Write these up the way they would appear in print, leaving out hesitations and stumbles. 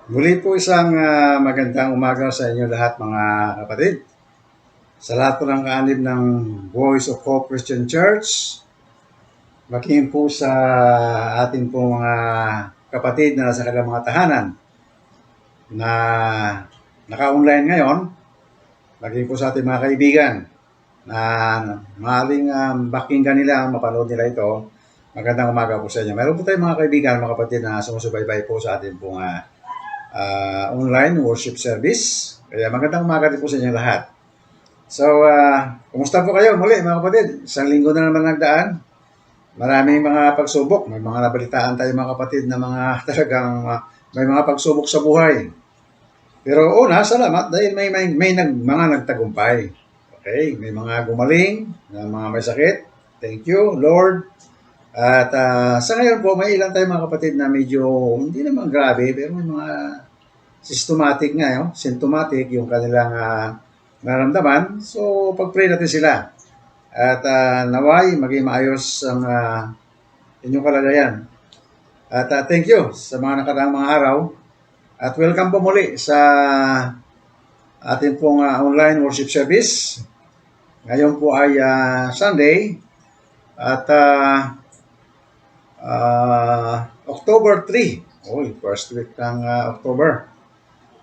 Muli po isang magandang umaga sa inyo lahat mga kapatid. Sa lahat po ng kaanib ng Voice of Hope Christian Church, maging po sa ating po mga kapatid na nasa kanilang mga tahanan na naka-online ngayon, maging po sa ating mga kaibigan na maaaring pakinggan nila, mapanood nila ito. Magandang umaga po sa inyo. Meron po tayong mga kaibigan, mga kapatid na sumusubaybay po sa ating pong online worship service. Kaya magandang umaga din po sa inyo lahat. So, kumusta po kayo muli mga kapatid? Isang linggo na naman nagdaan. Maraming mga pagsubok. May mga nabalitaan tayo mga kapatid na mga talagang may mga pagsubok sa buhay. Pero una, salamat dahil may mga nagtagumpay. Okay, may mga gumaling, na mga may sakit. Thank you, Lord. At sa ngayon po, may ilan tayo mga kapatid na medyo hindi naman grabe, pero may mga symptomatic nga, symptomatic yung kanilang nararamdaman. So, pag-pray natin sila. At naway, maging maayos ang inyong kalagayan. At thank you sa mga nakaraang mga araw. At welcome po muli sa ating pong online worship service. Ngayon po ay Sunday. At October 3. First week ng October.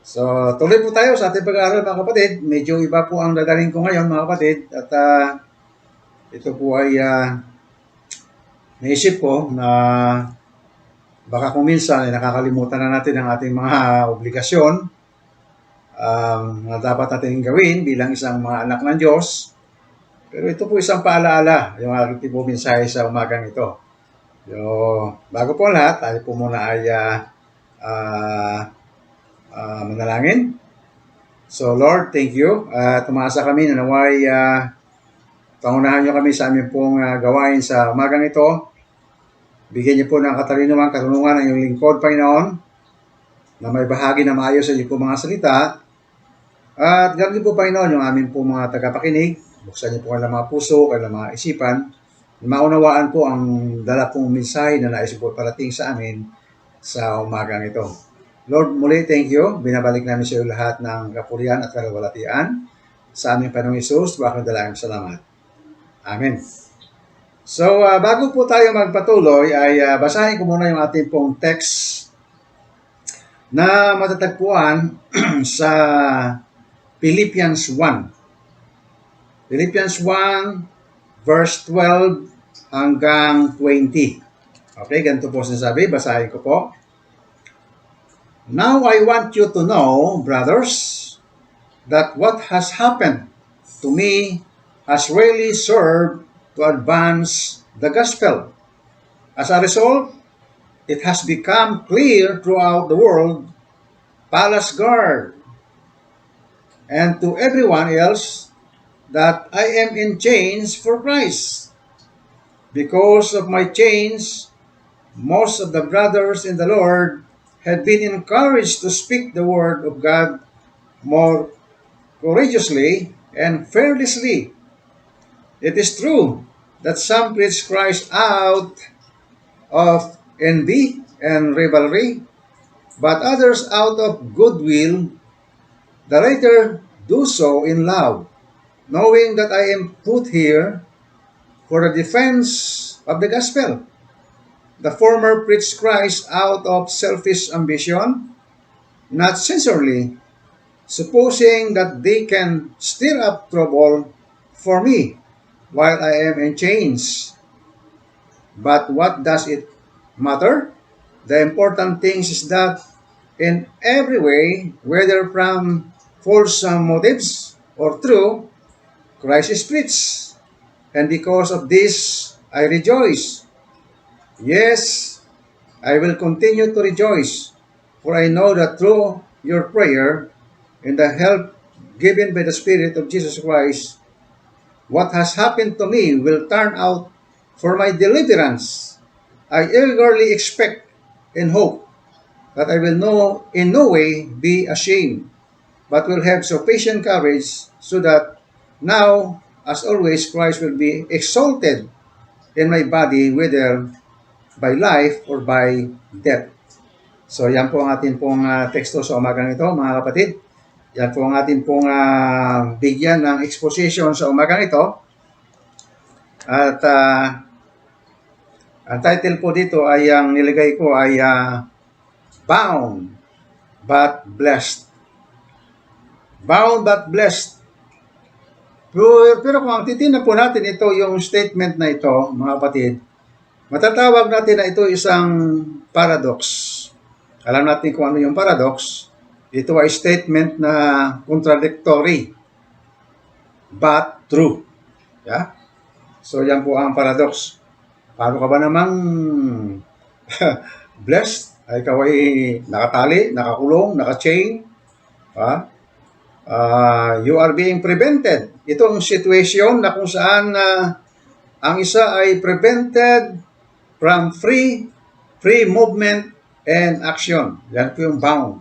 So, tuloy po tayo sa ating pag-aaral mga kapatid. Medyo iba po ang dadaling ko ngayon mga kapatid. At ito po ay naisip ko na baka kung minsan ay nakakalimutan na natin ang ating mga obligasyon na dapat natin gawin bilang isang mga anak ng Diyos. Pero ito po isang paalaala, yung aking po mensahe sa umagang ito. Bago po lahat, tayo po muna ay manalangin. So Lord, thank you. Tumasa kami na naway pangunahan nyo kami sa aming pong gawain sa umagang ito. Bigyan niyo po ng katalinuhan, katunungan ang iyong lingkod, Panginoon, na may bahagi na maayos sa iyo po mga salita. At ganoon po, Panginoon, yung aming po mga tagapakinig. Buksan niyo po kanilang mga puso, kanilang mga isipan. Maunawaan po ang dala pong mensahe na nais po parating sa amin sa umagang ito. Lord, muli thank you. Binabalik namin sa iyo lahat ng kapurihan at kalawalatian. Sa aming Panginoong Hesus, bakit dalangin salamat. Amen. So, bago po tayo magpatuloy, ay basahin ko muna yung ating pong text na matatagpuan sa Philippians 1. Philippians 1, verse 12 hanggang 20. Okay, ganito po sinasabi. Basahin ko po. Now I want you to know, brothers, that what has happened to me has really served to advance the gospel. As a result, it has become clear throughout the world, palace guard, and to everyone else that I am in chains for Christ. Because of my chains, most of the brothers in the Lord had been encouraged to speak the word of God more courageously and fearlessly. It is true that some preach Christ out of envy and rivalry, but others out of goodwill. The latter do so in love, knowing that I am put here for the defense of the gospel. The former preach Christ out of selfish ambition, not sincerely, supposing that they can stir up trouble for me while I am in chains. But what does it matter? The important thing is that in every way, whether from false motives or true, Christ is preached. And because of this, I rejoice. Yes, I will continue to rejoice, for I know that through your prayer and the help given by the Spirit of Jesus Christ, what has happened to me will turn out for my deliverance. I eagerly expect and hope that I will in no way be ashamed, but will have sufficient courage so that now, as always, Christ will be exalted in my body, whether by life or by death. So yan po ang ating pong teksto sa umagang ito, mga kapatid. Yan po ang ating pong bigyan ng exposition sa umagang ito. At ang title po dito ay ang nilagay ko ay Bound but Blessed. Bound but Blessed. Pero kung ang titignan po natin ito, yung statement na ito, mga kapatid, matatawag natin na ito isang paradox. Alam natin kung ano yung paradox. Ito ay statement na contradictory but true. Yeah? So yan po ang paradox. Paano ka ba namang blessed? Ay ikaw ay nakatali, nakakulong, naka-chain. You are being prevented. Itong situation na kung saan ang isa ay prevented from free movement and action. Yan po yung bound.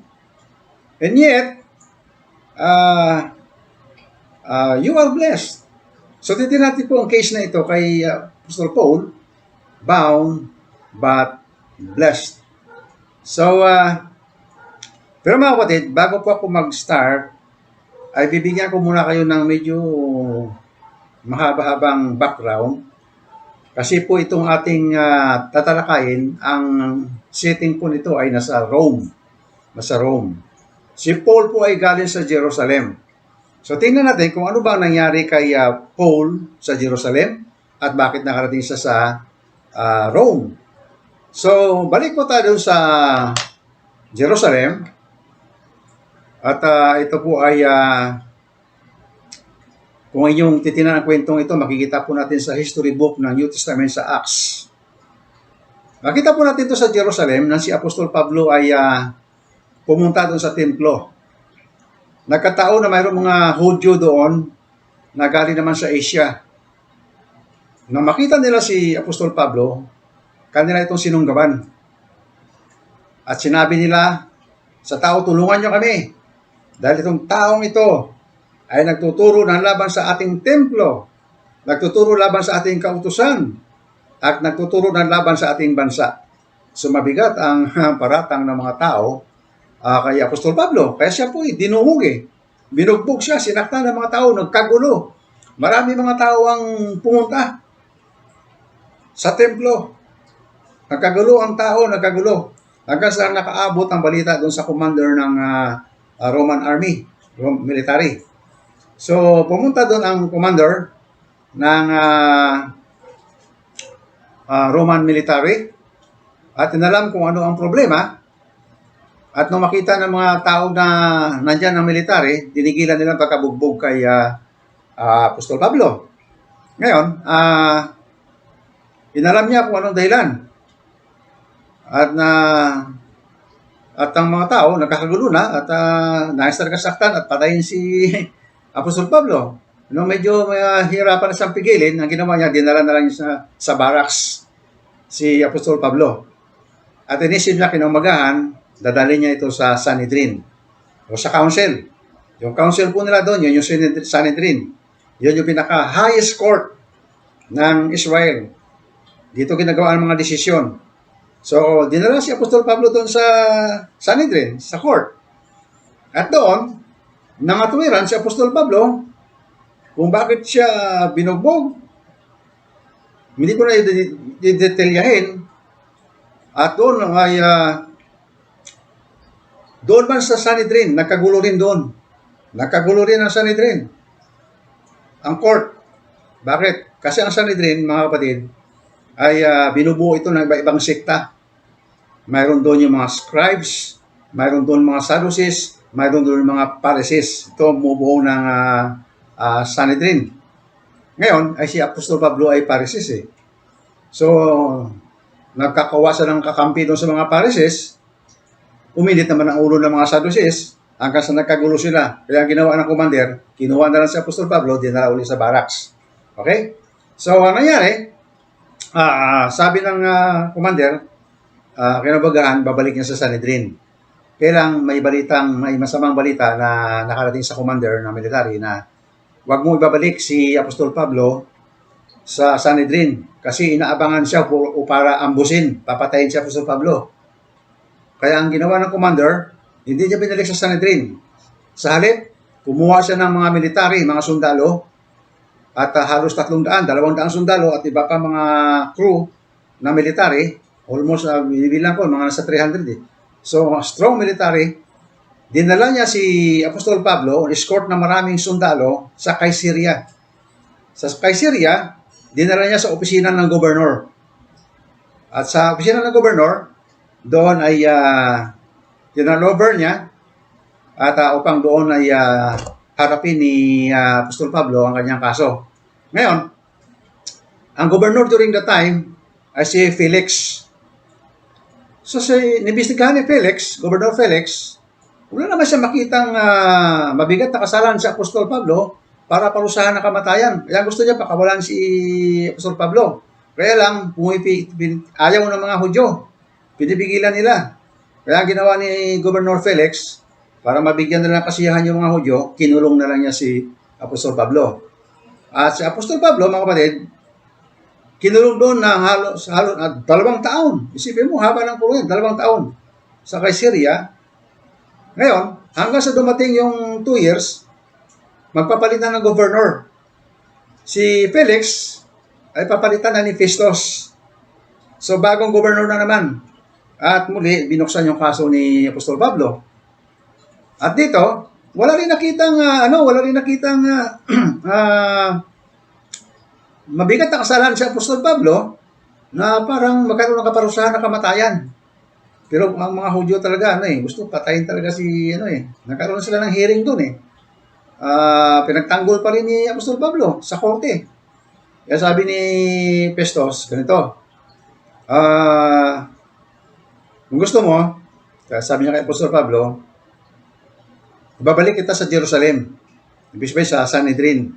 And yet, you are blessed. So, titignan natin po ang case na ito kay Apostle Paul, bound but blessed. So, pero mga kapatid, bago po ako mag-start, ay bibigyan ko muna kayo ng medyo mahaba-habang background. Kasi po itong ating tatalakayin, ang setting po nito ay nasa Rome. Nasa Rome. Si Paul po ay galing sa Jerusalem. So tingnan natin kung ano ba nangyari kay Paul sa Jerusalem at bakit nakarating siya sa Rome. So balik po tayo sa Jerusalem. At ito po ay kung inyong titinan ang kwentong ito, makikita po natin sa history book ng New Testament sa Acts. Makita po natin ito sa Jerusalem na si Apostol Pablo ay pumunta doon sa templo. Nagkataon na mayroong mga Hudyo doon na galing naman sa Asia. Nang makita nila si Apostol Pablo, kanila itong sinunggaban. At sinabi nila sa tao, tulungan nyo kami. Dahil itong taong ito ay nagtuturo ng laban sa ating templo, nagtuturo laban sa ating kautusan, at nagtuturo ng laban sa ating bansa. So mabigat ang paratang ng mga tao kay Apostol Pablo. Kaya siya po dinuhog Binugbog siya, sinaktan ng mga tao, nagkagulo. Marami mga tao ang pumunta sa templo. Nagkagulo ang tao, nagkagulo. Hanggang sa nakaabot ang balita doon sa commander ng Roman Army, military. So, pumunta doon ang commander ng Roman military at inalam kung ano ang problema. At nung makita ng mga tao na nandyan ang military, dinigilan nila pagkabugbog kay Apostol Pablo. Ngayon, inalam niya kung anong dahilan. At ang mga tao nagkakagulo na at nais na kasaktan at patayin si Apostol Pablo. Nung medyo hirapan na siyang pigilin, ang ginawa niya, dinala na lang niya sa barracks si Apostol Pablo. At inisip niya kinumagahan, dadalhin niya ito sa Sanhedrin o sa council. Yung council po nila doon, yun yung Sanhedrin. Yun yung pinaka-highest court ng Israel. Dito ginagawa ang mga desisyon. So, dinala si Apostol Pablo doon sa Sanhedrin, sa court. At doon, nangatwiran si Apostol Pablo kung bakit siya binugbog. Hindi ko na i-detalyahin. At doon ay doon man sa Sanhedrin, nagkagulo rin doon. Nagkagulo rin ang Sanhedrin. Ang court. Bakit? Kasi ang Sanhedrin, mga kapatid, ay binubuo ito ng iba-ibang sekta. Mayroon doon yung mga scribes, mayroon doon mga Sadducees, mayroon doon yung mga Pharisees. Ito ang bumubuo ng Sanhedrin. Ngayon, ay si Apostol Pablo ay Pharisees So, nagkakawasan ng kakampi doon sa mga Pharisees, uminit naman ang ulo ng mga Sadducees hanggang sa nagkagulo sila. Kaya ang ginawa ng commander, kinuha na lang si Apostol Pablo, dinala uli sa barracks. Okay? So, ang nangyari, sabi ng commander, kinabagaan, babalik niya sa Sanhedrin. Kailang may masamang balita na nakarating sa commander ng military na wag mo ibabalik si Apostol Pablo sa Sanhedrin kasi inaabangan siya para ambusin, papatayin si Apostol Pablo. Kaya ang ginawa ng commander, hindi niya binalik sa Sanhedrin. Sa halip, kumuha siya ng mga military, mga sundalo, at halos 300, 200 sundalo at iba pa mga crew na military, almost binibilang ko, mga nasa 300 eh. So, strong military, dinala niya si Apostol Pablo, escort na maraming sundalo sa Caesarea. Sa Caesarea, dinala niya sa opisina ng gobernador. At sa opisina ng gobernador, doon ay tinalover niya at upang doon ay harapin ni Apostol Pablo ang kanyang kaso. Ngayon, ang gobernador during the time ay si Felix. So, nibestigahan ni Felix, Gobernador Felix, wala naman siya makitang mabigat na kasalanan si Apostol Pablo para parusahan ng kamatayan. Kaya gusto niya pakawalan si Apostol Pablo. Kaya lang, ayaw ng mga Hudyo. Pinipigilan nila. Kaya ginawa ni Gobernador Felix, para mabigyan nila ng kasiyahan yung mga Hudyo, kinulong na lang niya si Apostol Pablo. At si Apostol Pablo, mga kapatid, kinulong doon na halos 2 taon. Isipin mo, haba ng kulungan, 2 taon sa Caesarea. Ngayon, hanggang sa dumating yung 2 years, magpapalitan ng governor. Si Felix ay papalitan na ni Festus. So, bagong governor na naman. At muli, binuksan yung kaso ni Apostol Pablo. At dito, wala rin nakitang mabigat na kasalanan si Apostol Pablo na parang magkaroon ng kaparusahan na kamatayan. Pero ang mga Hudyo talaga, gusto patayin talaga si, nagkaroon sila ng hearing doon pinagtanggol pa rin ni Apostol Pablo sa korte. Kaya sabi ni Festus, ganito, kung gusto mo, sabi niya kay Apostol Pablo, ibabalik kita sa Jerusalem, ibig sabihin sa Sanhedrin.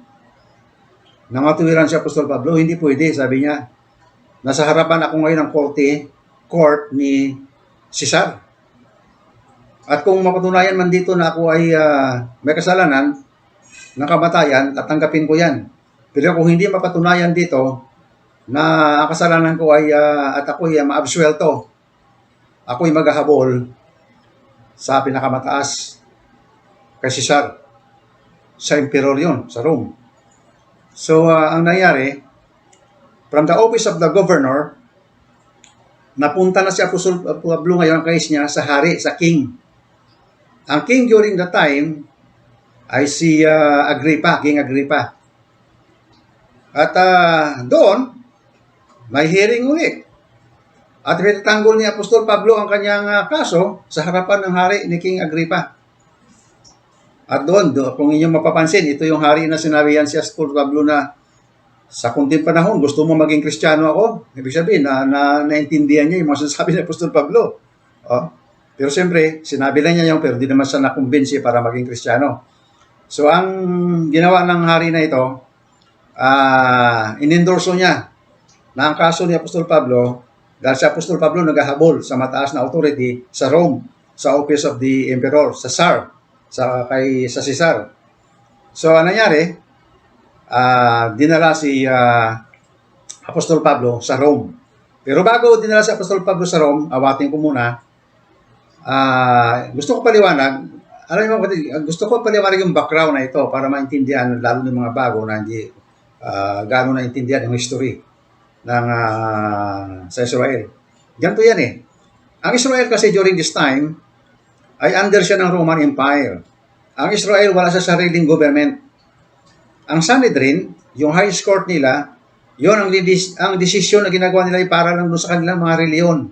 Nang matuwiran si Apostol Pablo, hindi pwede, sabi niya. Nasa harapan ako ngayon ng court ni Caesar. At kung mapatunayan man dito na ako ay may kasalanan ng kamatayan, tatanggapin ko yan. Pero kung hindi mapatunayan dito na ang kasalanan ko ay at ako ay maabsuelto, ako ay maghahabol sa pinakamataas kay Caesar. Sa emperor yun, sa Rome. So, ang nangyari, from the office of the governor, napunta na si Apostol Pablo ngayon ang case niya sa hari, sa king. Ang king during the time ay si Agrippa, King Agrippa. At doon, may hearing ulit. At pinatanggol ni Apostol Pablo ang kanyang kaso sa harapan ng hari ni King Agrippa. At doon, kung inyong mapapansin, ito yung hari na sinabihan si Apostol Pablo na sa kunting panahon, gusto mo maging Kristiyano ako? Ibig sabihin, naintindihan niya yung mga sinasabi ni Apostol Pablo. Pero siyempre, sinabi lang niya yung pero di naman siya nakumbinsi para maging Kristiyano. So, ang ginawa ng hari na ito, inendorso niya na ang kaso ni Apostol Pablo, dahil si Apostol Pablo naghahabol sa mataas na authority sa Rome, sa office of the emperor, sa Tsar, sa Caesar. So, ano nangyari? Dinala si Apostol Pablo sa Rome. Pero bago dinala si Apostol Pablo sa Rome, awatin ko muna, gusto ko paliwanag, gusto ko paliwanag yung background na ito para maintindihan, lalo ng mga bago na hindi gano'n naintindihan yung history ng sa Israel. Ganito yan Ang Israel kasi during this time, ay under siya ng Roman Empire. Ang Israel wala sa sariling government. Ang Sanhedrin, yung highest court nila, yon ang desisyon na ginagawa nila ay para lang doon sa kanilang mga reliyon.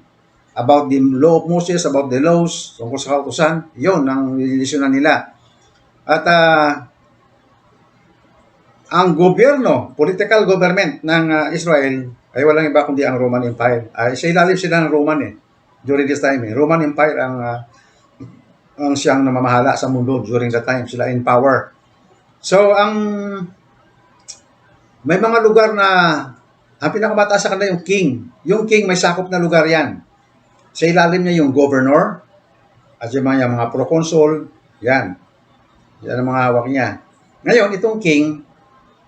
About the law of Moses, about the laws, tungkol sa kautusan, yon ang desisyonan nila. At ang gobyerno, political government ng Israel, ay walang iba kundi ang Roman Empire. Sa ilalim sila ng Roman during this time. Roman Empire ang siyang namamahala sa mundo during that time. Sila in power. So, may mga lugar na ang pinakamataas sa kanila yung king. Yung king may sakop na lugar yan. Sa ilalim niya yung governor at yung mga proconsul. Yan. Yan ang mga hawak niya. Ngayon, itong king,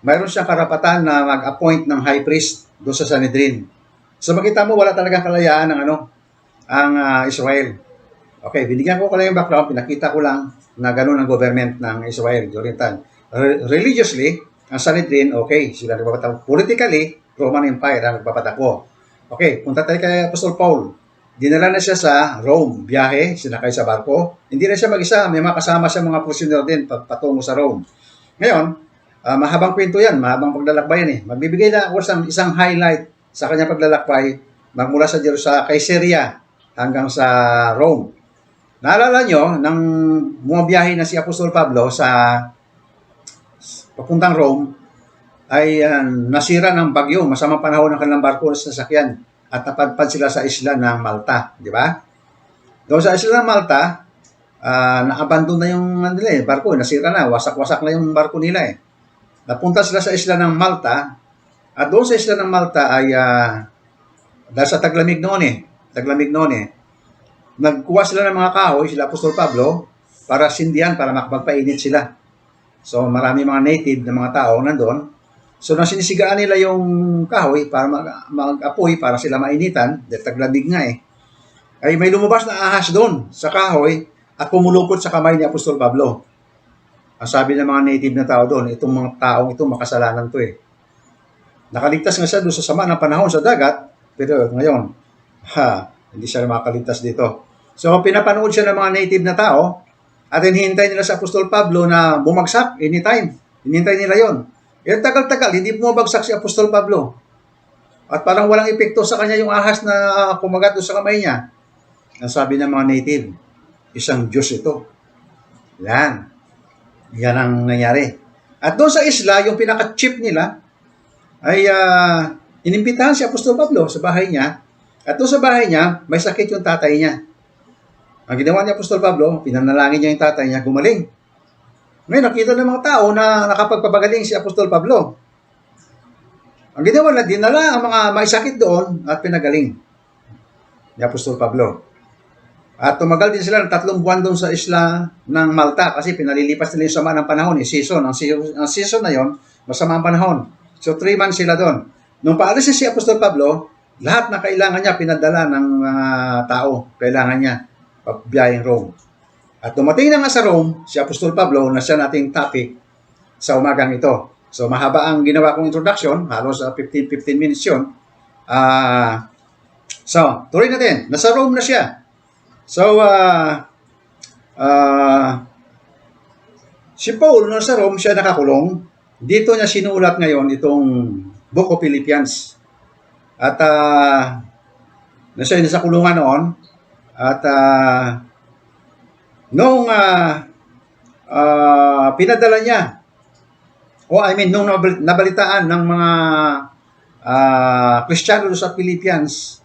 mayroon siyang karapatan na mag-appoint ng high priest doon sa Sanhedrin. So, makita mo, wala talagang kalayaan ng ang Israel. Okay, binigyan ko lang yung background, pinakita ko lang na gano'n ang government ng Israel during time. Religiously, ang Sanhedrin, okay, sila nagpapatakbo. Politically, Roman Empire ang nagpapatakbo. Okay, punta tayo kay Apostol Paul. Dinala na siya sa Rome, biyahe, sinakay sa barko. Hindi na siya mag-isa, may mga kasama siya mga prisoner din patungo sa Rome. Ngayon, mahabang kwento yan, mahabang paglalakbay yan eh. Magbibigay na ako sa isang highlight sa kanyang paglalakbay magmula sa Jerusalem, kay Syria hanggang sa Rome. Naalala nyo, nang bumabiyahe na si Apostol Pablo sa papuntang Rome, ay nasira ng bagyo, masamang panahon ng kanilang barko sa sasakyan at napadpad sila sa isla ng Malta, di ba? Doon sa isla ng Malta, na-abandon na yung barko, nasira na, wasak-wasak na yung barko nila eh. Napunta sila sa isla ng Malta, at doon sa isla ng Malta ay, dahil sa taglamig noon eh, nagkuha sila ng mga kahoy, sila Apostol Pablo, para sindihan, para makapagpainit sila. So, marami mga native na mga tao nandun. So, nasinisigaan nila yung kahoy para mag-apoy, para sila mainitan, dahil taglamig nga eh. Ay may lumabas na ahas doon sa kahoy at pumulupot sa kamay ni Apostol Pablo. Ang sabi ng mga native na tao doon, itong mga taong ito, makasalanan to eh. Nakaligtas nga siya doon sa sama ng panahon sa dagat, pero ngayon, hindi siya makaligtas dito. So, pinapanood siya ng mga native na tao at hinihintay nila sa Apostol Pablo na bumagsak anytime. Hinihintay nila yon. Eh, tagal-tagal, hindi bumabagsak si Apostol Pablo. At parang walang epekto sa kanya yung ahas na kumagat doon sa kamay niya. Ang sabi ng mga native, isang Diyos ito. Yan. Yan ang nangyari. At doon sa isla, yung pinaka-chief nila, ay inimbitahan si Apostol Pablo sa bahay niya. At doon sa bahay niya, may sakit yung tatay niya. Ang ginawa ni Apostol Pablo, pinanalangin niya yung tatay niya, gumaling. Ngayon, nakita ng mga tao na nakapagpapagaling si Apostol Pablo. Ang ginawa na, dinala ang mga may sakit doon at pinagaling ni Apostol Pablo. At tumagal din sila ng 3 buwan doon sa isla ng Malta kasi pinalilipas nila yung sama ng panahon, season. Ang season na yon, masama ang panahon. So, 3 months sila doon. Nung paalis si Apostol Pablo, lahat na kailangan niya pinadala ng tao. Kailangan niya biyaheng Rome. At dumating na nga sa Rome, si Apostol Pablo na siya nating topic sa umagang ito. So, mahaba ang ginawa kong introduction, halos 15 minutes yun. So, tuloy natin. Nasa Rome na siya. So, si Paul, nasa Rome, siya nakakulong. Dito niya sinulat ngayon itong Book of Philippians. At nasa kulungan noon. At nung pinadala niya, nung nabalitaan ng mga Kristiyano sa Philippians,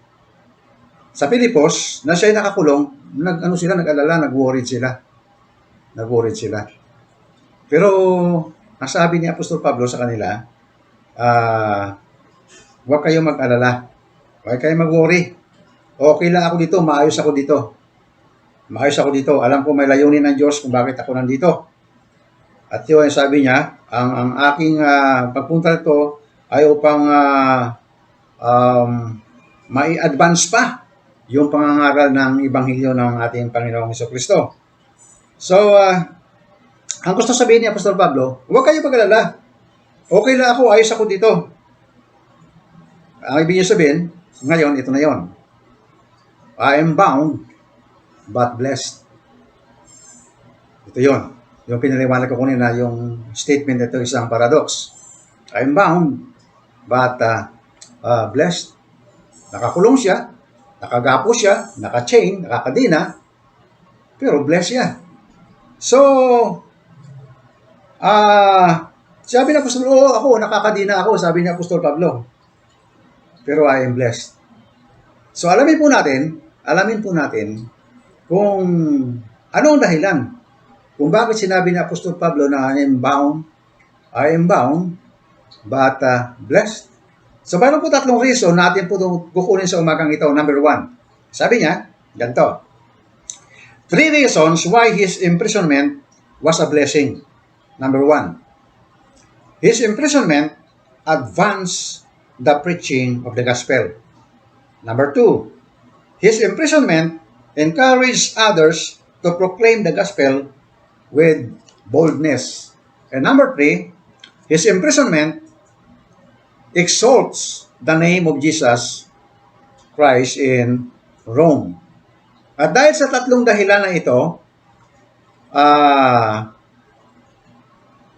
sa Pilipos, na siya nakakulong, nag-alala, nag-worried sila. Pero, ang sabi ni Apostol Pablo sa kanila, huwag kayong mag-alala, huwag kayong mag-worry. Okay lang ako dito, maayos ako dito. Alam ko may layunin ng Diyos kung bakit ako nandito. At yun, sabi niya, ang aking pagpunta nito ay upang mai-advance pa yung pangangaral ng Ebanghelyo ng ating Panginoong Jesucristo. So, ang gusto sabihin ni Apostol Pablo, huwag kayo mag-alala. Okay lang ako, ayos ako dito. Ang ibig niya sabihin, ngayon, ito na yon. I am bound, but blessed. Ito yon. Yung pinaliwanag ko kanina, yung statement nito isang paradox. I am bound, but blessed. Nakakulong siya, nakagapo siya, naka-chain, nakakadina, pero blessed siya. So, sabi ni Apostol, ako, nakakadina ako, sabi ni Apostol Pablo. Pero I am blessed. So, alamin po natin kung ano ang dahilan. Kung bakit sinabi ni Apostol Pablo na I am bound, but blessed. So, mayroon po 3 reason natin po kukunin sa umagang ito. Number 1, sabi niya, ganito. 3 reasons why his imprisonment was a blessing. Number 1, his imprisonment advanced the preaching of the gospel. Number 2, his imprisonment encouraged others to proclaim the gospel with boldness. And number 3, his imprisonment exalts the name of Jesus Christ in Rome. At dahil sa tatlong dahilan na ito,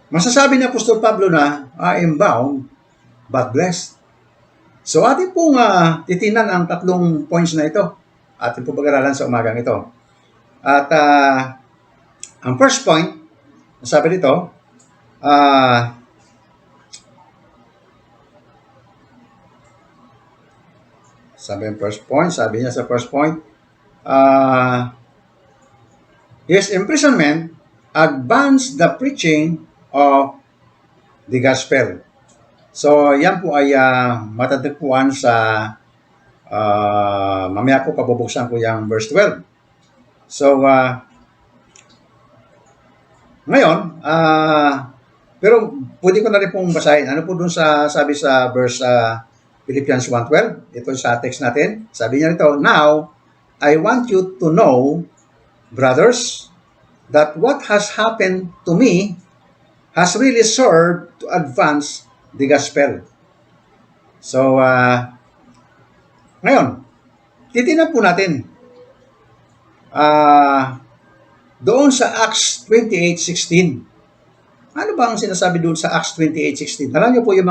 masasabi ni Apostol Pablo na, I am bound but blessed. So atin pong titinan ang tatlong points na ito. Atin pong pag-aralan sa umagang ito. At ang first point, sabi dito, sabi niya sa first point, his imprisonment advanced the preaching of the gospel. So, yan po ay matatagpuan sa mamaya ko pabubuksan ko yung verse 12. So, ngayon, pero pwede ko na rin pong basahin. Ano po dun sa sabi sa verse Philippians 1:12? Ito sa text natin. Sabi niya rito, now, I want you to know, brothers, that what has happened to me has really served to advance the gospel. So, ngayon, titignan po natin doon sa Acts 28:16. Ano ba ang sinasabi doon sa Acts 28:16? Alam niyo po yung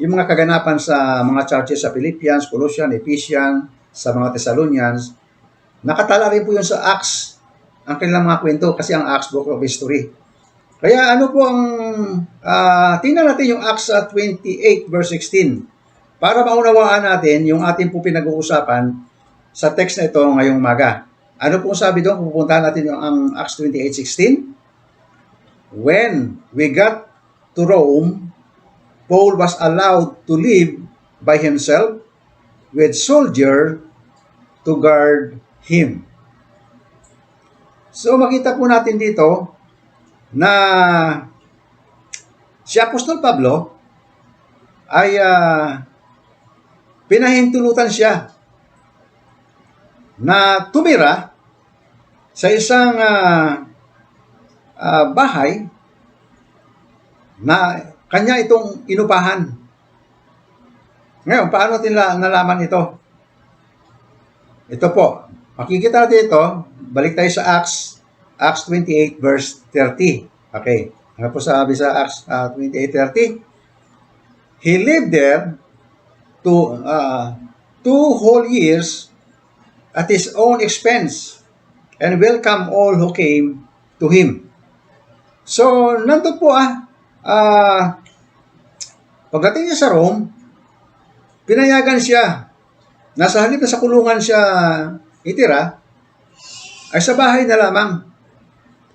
mga kaganapan sa mga churches sa Philippians, Colossians, Ephesians, sa mga Thessalonians. Nakatala rin po yun sa Acts, ang kanilang mga kwento, kasi ang Acts book of history. Kaya ano po ang, tingnan natin yung Acts 28 verse 16 para maunawaan natin yung ating po pinag-uusapan sa text na ito ngayong umaga. Ano po sabi doon? Pupuntahan natin yung ang Acts 28:16. When we got to Rome, Paul was allowed to live by himself with soldier to guard him. So makita po natin dito na si Apostol Pablo ay pinahintulutan siya na tumira sa isang bahay na kanya itong inupahan. Ngayon, paano nalaman ito? Ito po, makikita natin ito, balik tayo sa Acts 28 verse 30. Okay, ano po sabi sa Acts 28:30? He lived there 2 whole years at his own expense and welcomed all who came to him. So, nandun po pagdating niya sa Rome, pinayagan siya. Nasa halip na sa kulungan siya itira, ay sa bahay na lamang.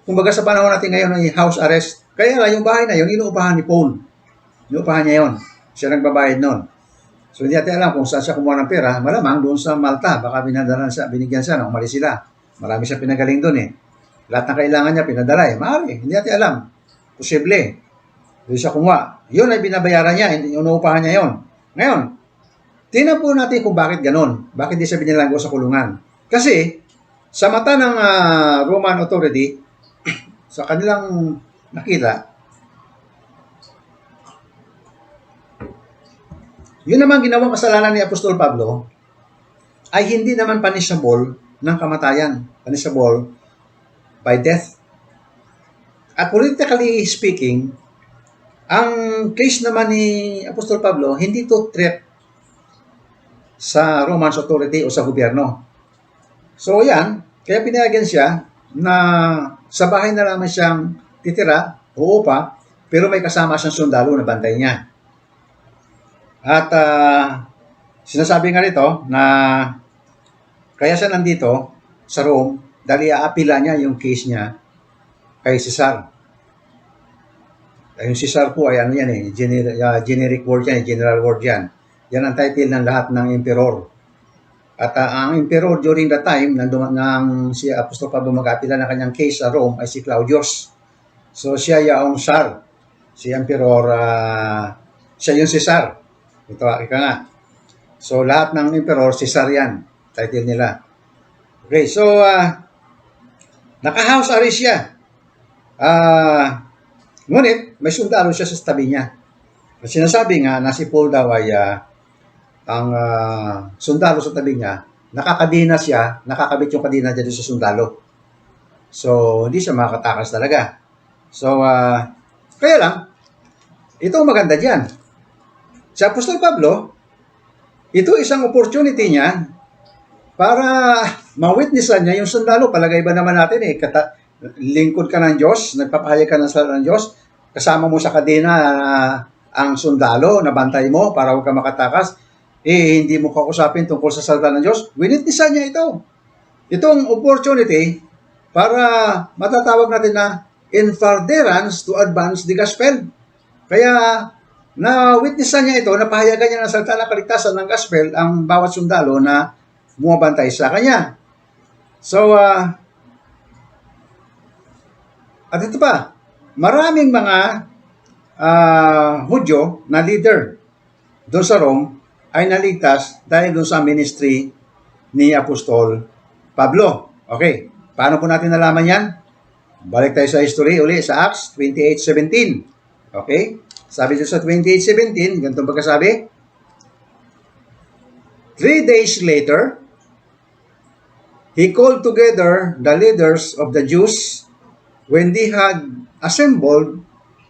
Kumbaga sa panahon natin ngayon ay house arrest. Kaya lang yung bahay na yun, inuupahan ni Paul. Inuupahan niya yun. Siya nagbabayad nun. So hindi natin alam kung saan siya kumuha ng pera. Malamang doon sa Malta. Baka binigyan siya nung umalis sila. Marami siya pinagaling doon eh. Lahat ng kailangan niya pinadala eh. Maaari. Hindi natin alam. Posible. Doon siya kumuha. Yun ay binabayaran niya. Inuupahan niya yun. Ngayon, tingnan po natin kung bakit ganon. Bakit di siya binilanggo sa kulungan. Kasi, sa mata ng Roman authority, sa kanilang nakita, yun naman ginawang kasalanan ni Apostol Pablo ay hindi naman punishable ng kamatayan. Punishable by death. At politically speaking, ang case naman ni Apostol Pablo, hindi to threat sa Roman authority o sa gobyerno. So yan, kaya pinayagan siya na sa bahay na lamang siyang titira o upa, pero may kasama siyang sundalo na bantay niya. At sinasabi nga rito na kaya siya nandito sa Rome dahil aapila niya yung case niya kay Caesar. Yung Caesar po ay ano yan eh, generic word yan, general word yan. Yan ang title ng lahat ng emperor. At ang emperor during that time, nang si Apostol Pablo mag-apila ng kanyang case sa Rome ay si Claudius. So siya yung Tsar. Si emperor, siya yung Caesar. Ito, ika nga. So lahat ng emperor, Caesar yan. Title nila. Okay, so naka-house arrest siya. Ngunit may sundalo siya sa tabi niya. Sinasabi nga na si Paul daw ay ang sundalo sa tabi niya, nakakadina siya, nakakabit yung kadina dyan sa sundalo. So, hindi siya makakatakas talaga. So, kaya lang, ito ang maganda dyan. Si Apostol Pablo, ito isang opportunity niya para ma-witnessan niya yung sundalo. Palagay ba naman natin lingkod ka ng Diyos, nagpapahayag ka ng salita ng Diyos, kasama mo sa kadena ang sundalo na bantay mo para huwag ka makatakas, hindi mo kausapin tungkol sa salita ng Diyos. Winitnessan niya ito. Itong opportunity para matatawag natin na in furtherance to advance the gospel. Kaya na-witnessan niya ito, napahayagan niya ng salita ng kaligtasan ng gospel ang bawat sundalo na bumabantay sa kanya. So, at ito pa, maraming mga Hudyo na leader doon sa Rome ay naligtas dahil doon sa ministry ni Apostol Pablo. Okay, paano po natin nalaman yan? Balik tayo sa history uli sa Acts 28:17. Okay, sabi dito sa 28:17, ganitong pagkasabi, 3 days later, he called together the leaders of the Jews. When they had assembled,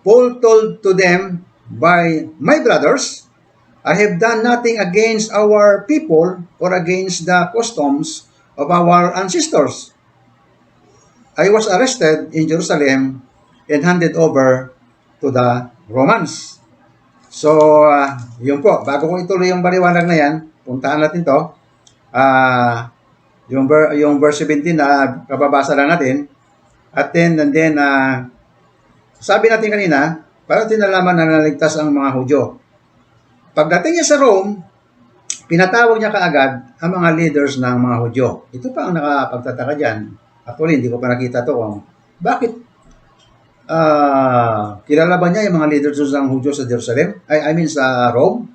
Paul told to them, my brothers, I have done nothing against our people or against the customs of our ancestors. I was arrested in Jerusalem and handed over to the Romans. So, yun po. Bago ko ituloy yung baliwanag na yan, puntaan natin to. Yung verse 17 na kababasa lang natin. At then, sabi natin kanina, para tinalaman na naligtas ang mga Hudyo. Pagdating niya sa Rome, pinatawag niya kaagad ang mga leaders ng mga Hudyo. Ito pa ang nakapagtataka dyan. Actually, hindi ko pa nakita to kung bakit kilala ba niya yung mga leaders ng Hudyo sa Jerusalem? I mean sa Rome?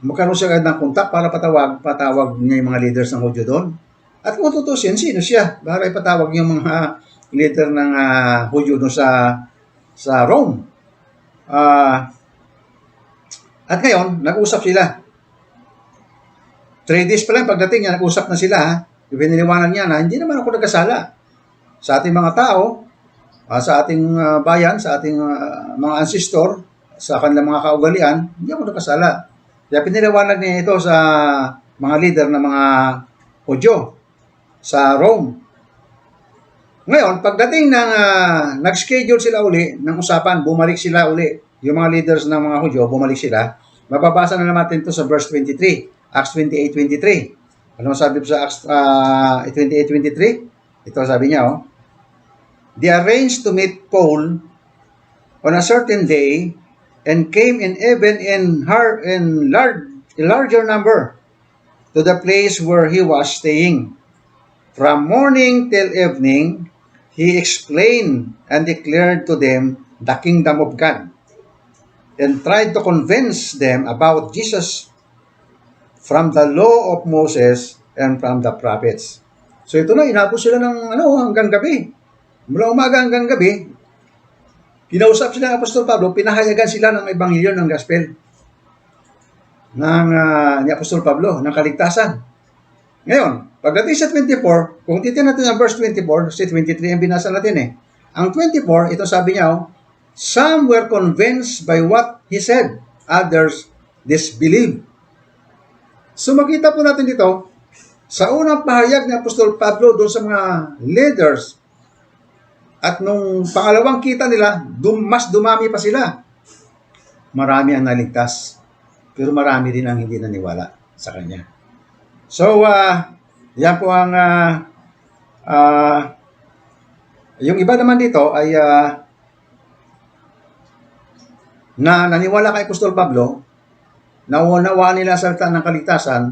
Magkaroon siya agad ng kontak para patawag niya yung mga leaders ng Hudyo doon. At kung tutusin, sino siya? Para ipatawag yung mga leader ng Hudyo doon sa Rome. At ngayon, nag-usap sila. 3 days pa lang pagdating niya, nag-usap na sila. Piniliwanag niya na hindi naman ako nagkasala. Sa ating mga tao, sa ating bayan, sa ating mga ancestor, sa kanilang mga kaugalian, hindi ako nagkasala. Kaya piniliwanag niya ito sa mga leader ng mga Hudyo sa Rome. Ngayon, pagdating ng nag-schedule sila uli ng usapan, bumalik sila uli. Yung mga leaders ng mga Hudyo, bumalik sila. Mababasa na naman natin ito sa verse 23, Acts 28:23. Ano sabi sa Acts 28:23? Ito sabi niya, They arranged to meet Paul on a certain day and came in even in larger number to the place where he was staying. From morning till evening, he explained and declared to them the kingdom of God and tried to convince them about Jesus from the law of Moses and from the prophets. So ito na, inabot sila ng hanggang gabi. Mula umaga hanggang gabi, kinausap sila ng Apostol Pablo, pinahayagan sila ng ebanghelyo ng gospel ni Apostol Pablo, ng kaligtasan. Ngayon, pagdating sa 24, kung titignan natin ang verse 24, si 23 ang binasa natin Ang 24, ito sabi niya, some were convinced by what he said, others disbelieved. So makita po natin dito, sa unang pahayag ni Apostol Pablo doon sa mga leaders, at nung pangalawang kita nila, mas dumami pa sila. Marami ang naligtas, pero marami din ang hindi naniwala sa kanya. So, yan po ang yung iba naman dito ay na naniwala kay Apostol Pablo, naunawaan nila sa salita ng kaligtasan.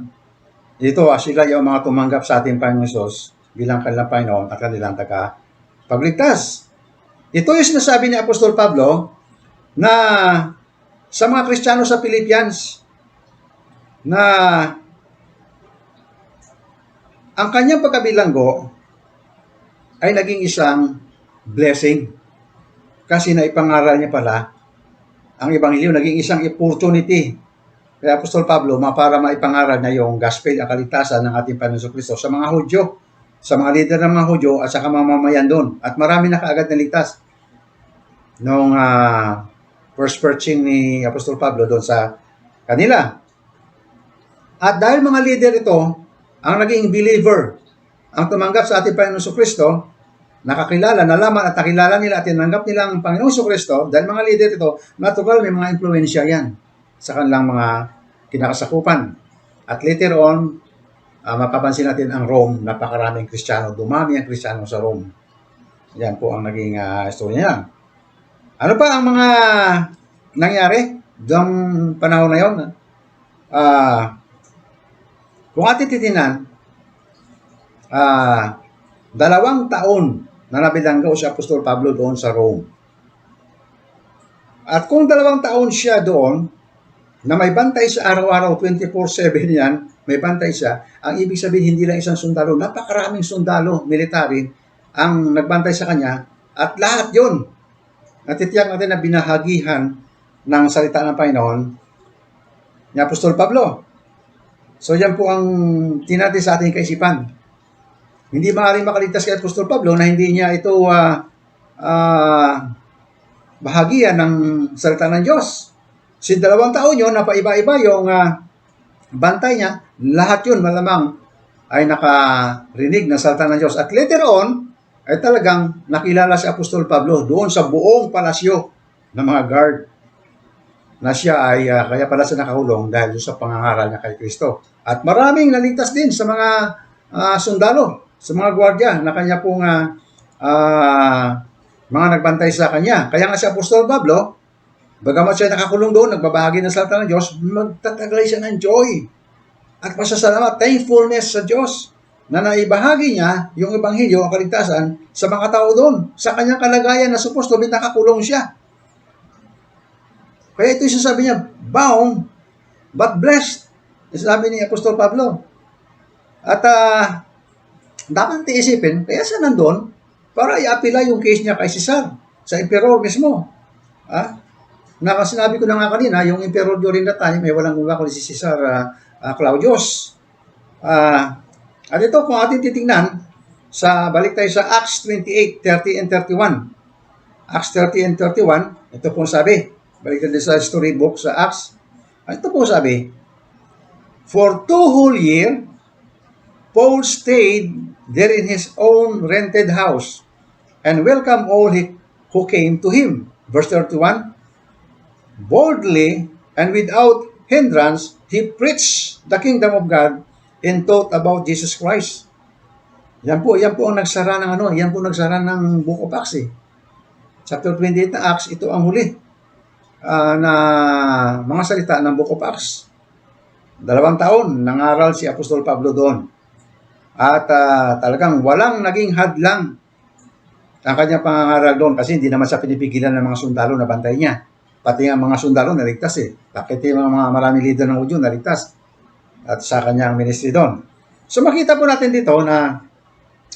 Ito, sila yung mga tumanggap sa ating Panginoon Hesus bilang kanilang Panginoon at kanilang tagapagligtas. Ito yung sinasabi ni Apostol Pablo na sa mga Kristiyano sa Philippians na ang kanyang pagkabilanggo ay naging isang blessing. Kasi naipangaral niya pala, ang Ebanghelyo naging isang opportunity kay Apostol Pablo para maipangaral niya yung gospel, ang kaligtasan ng ating Panginoon Kristo sa mga Hudyo, sa mga leader ng mga Hudyo at sa mga mamayan doon. At marami na kaagad naligtas nung first preaching ni Apostol Pablo doon sa kanila. At dahil mga leader ito, ang naging believer, ang tumanggap sa ating Panginoon Kristo, nakakilala, nalaman at nakilala nila at tinanggap nila ang Panginoong Kristo, dahil mga leader ito, natural may mga impluensya yan sa kanilang mga kinakasakupan. At later on, mapapansin natin ang Rome, napakaraming Kristiyano, dumami ang Kristiyano sa Rome. Yan po ang naging istorya niya. Ano pa ang mga nangyari doong panahon na yun? Kung atin titinan, 2 taon na nabilanggo si Apostol Pablo doon sa Rome. At kung 2 taon siya doon, na may bantay sa araw-araw, 24/7 yan, may bantay siya, ang ibig sabihin hindi lang isang sundalo, napakaraming sundalo, military, ang nagbantay sa kanya, at lahat yun, natitiyak natin na binahagihan ng salita ng Panginoon ni Apostol Pablo. So yan po ang tinatid sa ating kaisipan. Hindi maaaring makaligtas kay Apostol Pablo na hindi niya ito bahagian ng salita ng Diyos. Si 2 taon yun, napaiba-iba yung bantay niya, lahat yun malamang ay nakarinig ng salita ng Diyos. At later on, ay talagang nakilala si Apostol Pablo doon sa buong palasyo ng mga guard na siya ay kaya pala siya nakahulong dahil sa pangangaral niya kay Kristo. At maraming naligtas din sa mga sundalo, sa mga gwardiya na kanya pong mga nagbantay sa kanya. Kaya nga si Apostol Pablo, bagamat siya nakakulong doon, nagbabahagi ng salita ng Diyos, magtataglay siya ng joy at pasasalamat, thankfulness sa Diyos na naibahagi niya yung Ebanghelyo, ang kaligtasan sa mga tao doon, sa kanyang kalagayan na supposed to be nakakulong siya. Kaya ito yung sabi niya, bound but blessed. Sabi ni Apostol Pablo. At dapat tiisipin, kaya siya nandun para i-apila yung case niya kay Cesar, sa emperor mismo. Sinabi ko na nga kanina, yung emperor during that time, may walang gumawa kundi si Cesar Claudius. At ito, kung ating titingnan, balik tayo sa Acts 28, 30 and 31. Acts 30 and 31, ito po sabi, balik tayo sa storybook sa Acts. Ito po sabi, for 2 whole years, Paul stayed there in his own rented house and welcomed all who came to him. Verse 31, boldly and without hindrance, he preached the kingdom of God and taught about Jesus Christ. Yan po ang nagsara ng yan po nagsara ng Book of Acts. Chapter 28 na Acts, ito ang huli na mga salita ng Book of Acts. 2 taon nangaral si Apostol Pablo doon. At talagang walang naging hadlang ang kanyang pangangaral doon kasi hindi naman siya pinipigilan ng mga sundalo na bantay niya. Pati ang mga sundalo naligtas Bakit yung mga maraming leader ng Hudyo naligtas at sa kanyang ministry doon. So makita po natin dito na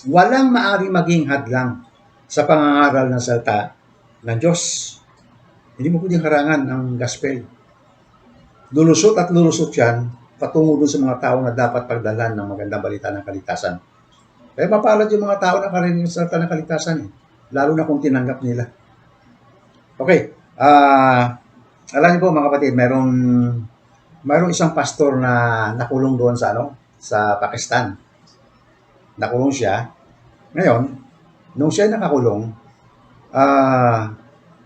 walang maaring maging hadlang sa pangangaral ng salita ng Diyos. Hindi mo pwedeng harangan ang gospel. Lulusot at lulusot yan patungo dun sa mga tao na dapat pagdalan ng magandang balita ng kaligtasan. Kaya mapalad yung mga tao na karinig sa salita ng kaligtasan. Lalo na kung tinanggap nila. Okay. Alam niyo po mga kapatid, mayroong isang pastor na nakulong doon sa Pakistan. Nakulong siya. Ngayon, nung siya nakakulong,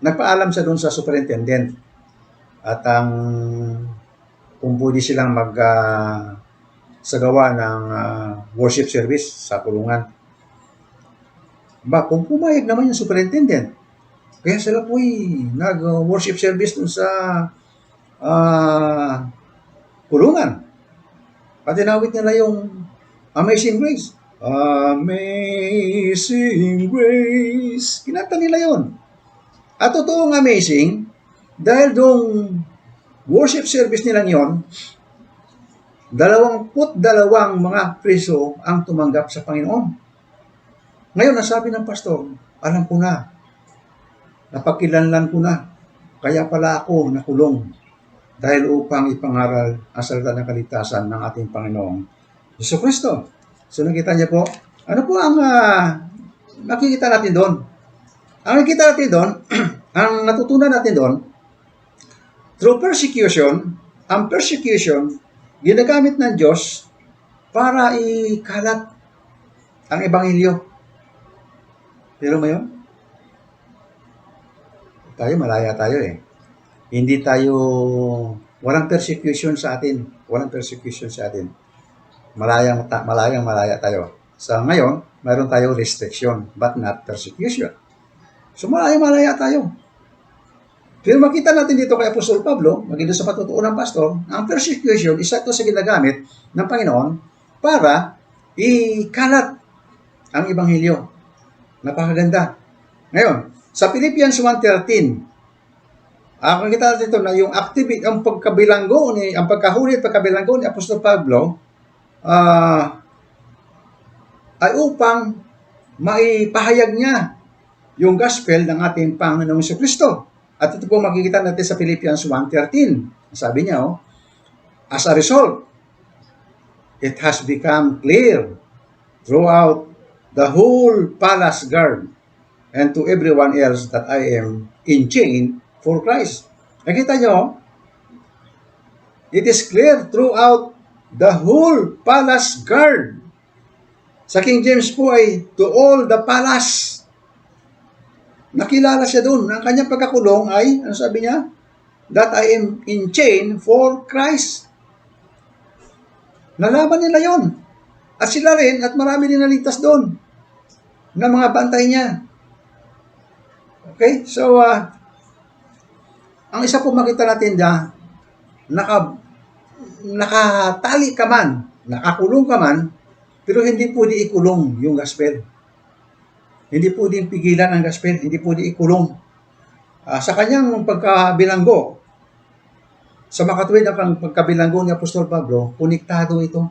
nagpaalam siya doon sa superintendent. At kung pwede silang sagawa ng worship service sa kulungan. Kung pumayag naman yung superintendent, kaya sila po'y nag-worship service dun sa kulungan. Patinawit nila yung Amazing Grace. Amazing Grace. Kinanta nila yun. At totoong amazing, dahil dong worship service nila yon, 22 mga preso ang tumanggap sa Panginoon. Ngayon, nasabi ng pastor, alam ko na, napakilanlan ko na, kaya pala ako nakulong dahil upang ipangaral ang salita ng kaligtasan ng ating Panginoong Jesucristo. So nakita niyo po, ano po ang nakikita natin doon? Ang nakikita natin doon, ang natutunan natin doon, through persecution, ang persecution, ginagamit ng Diyos para ikalat ang Ebanghelyo. Pero ngayon, tayo malaya tayo eh. Hindi tayo, walang persecution sa atin. Walang persecution sa atin. Malaya tayo. Sa ngayon, mayroon tayo restriction, but not persecution. So malaya tayo. Pero makita natin dito kay Apostol Pablo, maging sa patutuon ng pastor, ang persecution, isa ito sa ginagamit ng Panginoon para ikalat ang Ebanghelyo. Napakaganda. Ngayon, sa Philippians 1:13, makikita natin ito na yung activity, ang pagkabilanggo ang pagkahuli at pagkabilanggo ni Apostol Pablo ay upang maipahayag niya yung gospel ng ating Panginoong Jesucristo. At ito po makikita natin sa Philippians 1:13. Sabi niya, as a result, it has become clear throughout the whole palace guard and to everyone else that I am in chain for Christ. Nakita niyo, it is clear throughout the whole palace guard. Sa King James po ay to all the palace. Nakilala siya doon. Ang kanyang pagkakulong ay, ano sabi niya? That I am in chain for Christ. Nalaman nila yon. At sila rin, at marami din naligtas doon na mga bantay niya. Okay? So, ang isa po makita natin na nakatali ka man, nakakulong ka man, pero hindi pwede ikulong yung gospel. Hindi pwede pigilan ang gospel, hindi pwede ikulong. Sa kanyang pagkabilanggo, sa makatuwid ang pagkabilanggo ni Apostol Pablo, konektado ito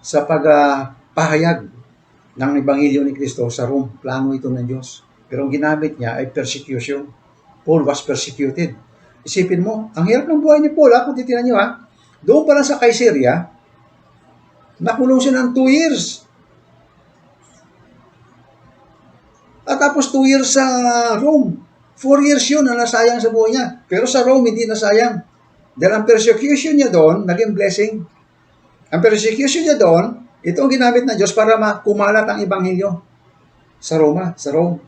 sa pagpahayag ng Ebanghelyo ni Kristo sa Rome. Plano ito ng Diyos. Pero ang ginamit niya ay persecution. Paul was persecuted. Isipin mo, ang hirap ng buhay ni Paul, kung titignan niyo doon pa lang sa Caesarea, nakulong siya ng 2 years. At tapos 2 years sa Rome. 4 years yun na nasayang sa buhay niya. Pero sa Rome, hindi nasayang. Dahil ang persecution niya doon, naging blessing. Ang persecution niya doon, ito ang ginamit ng Diyos para kumalat ang Ebanghelyo sa Roma, sa Rome.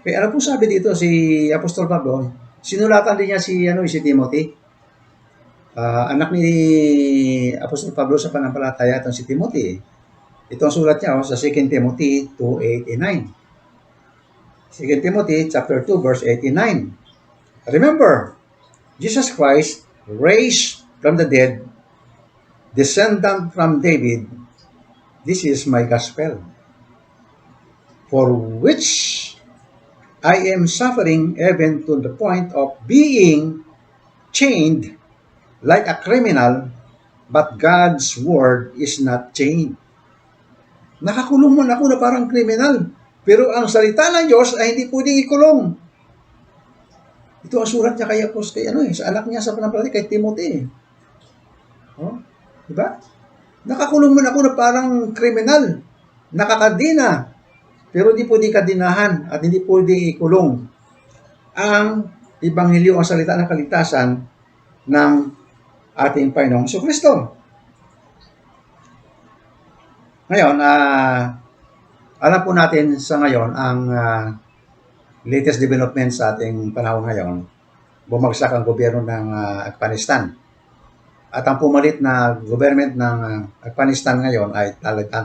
Kaya ano po sabi dito si Apostol Pablo? Sinulatan din niya si Timothy. Anak ni Apostol Pablo sa panampalataya itong si Timothy. Ito ang sulat niya sa 2 Timothy 2:8-9. 2 Timothy chapter 2 verse 89. Remember, Jesus Christ raised from the dead, descendant from David. This is my gospel, for which I am suffering even to the point of being chained like a criminal, but God's word is not chained. Nakakulong man ako na parang kriminal, pero ang salita ng Diyos ay hindi pwedeng ikulong. Ito ang surat niya sa anak niya sa panampalataya kay Timothy. Diba? Nakakulong man ako na parang kriminal, nakakadina, pero hindi pwedeng kadinahan at hindi pwedeng ikulong ang Ebanghelyo, ang salita ng kaligtasan ng ating Panginoong Jesucristo. Ngayon, alam po natin sa ngayon ang latest development sa ating panahon ngayon. Bumagsak ang gobyerno ng Afghanistan. At ang pumalit na government ng Afghanistan ngayon ay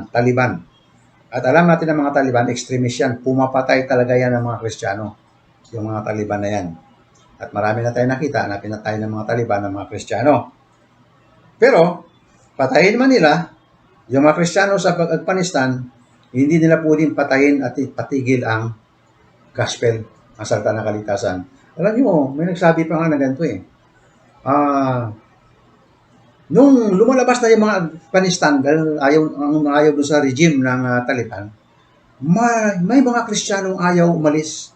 Taliban. At alam natin ng mga Taliban, extremist yan. Pumapatay talaga yan ng mga Kristiyano. Yung mga Taliban na yan. At marami na tayo nakita na pinatay ng mga Taliban ng mga Kristiyano. Pero, patayin man nila, yung mga Kristiyano sa Afghanistan, hindi nila pwedeng patayin at patigil ang gospel, ang salita ng kaligtasan. Alam niyo, may nagsabi pa nga na ganito Nung lumalabas na yung mga Afghanistan, dahil ayaw doon sa regime ng Taliban, may mga Kristiyanong ayaw umalis.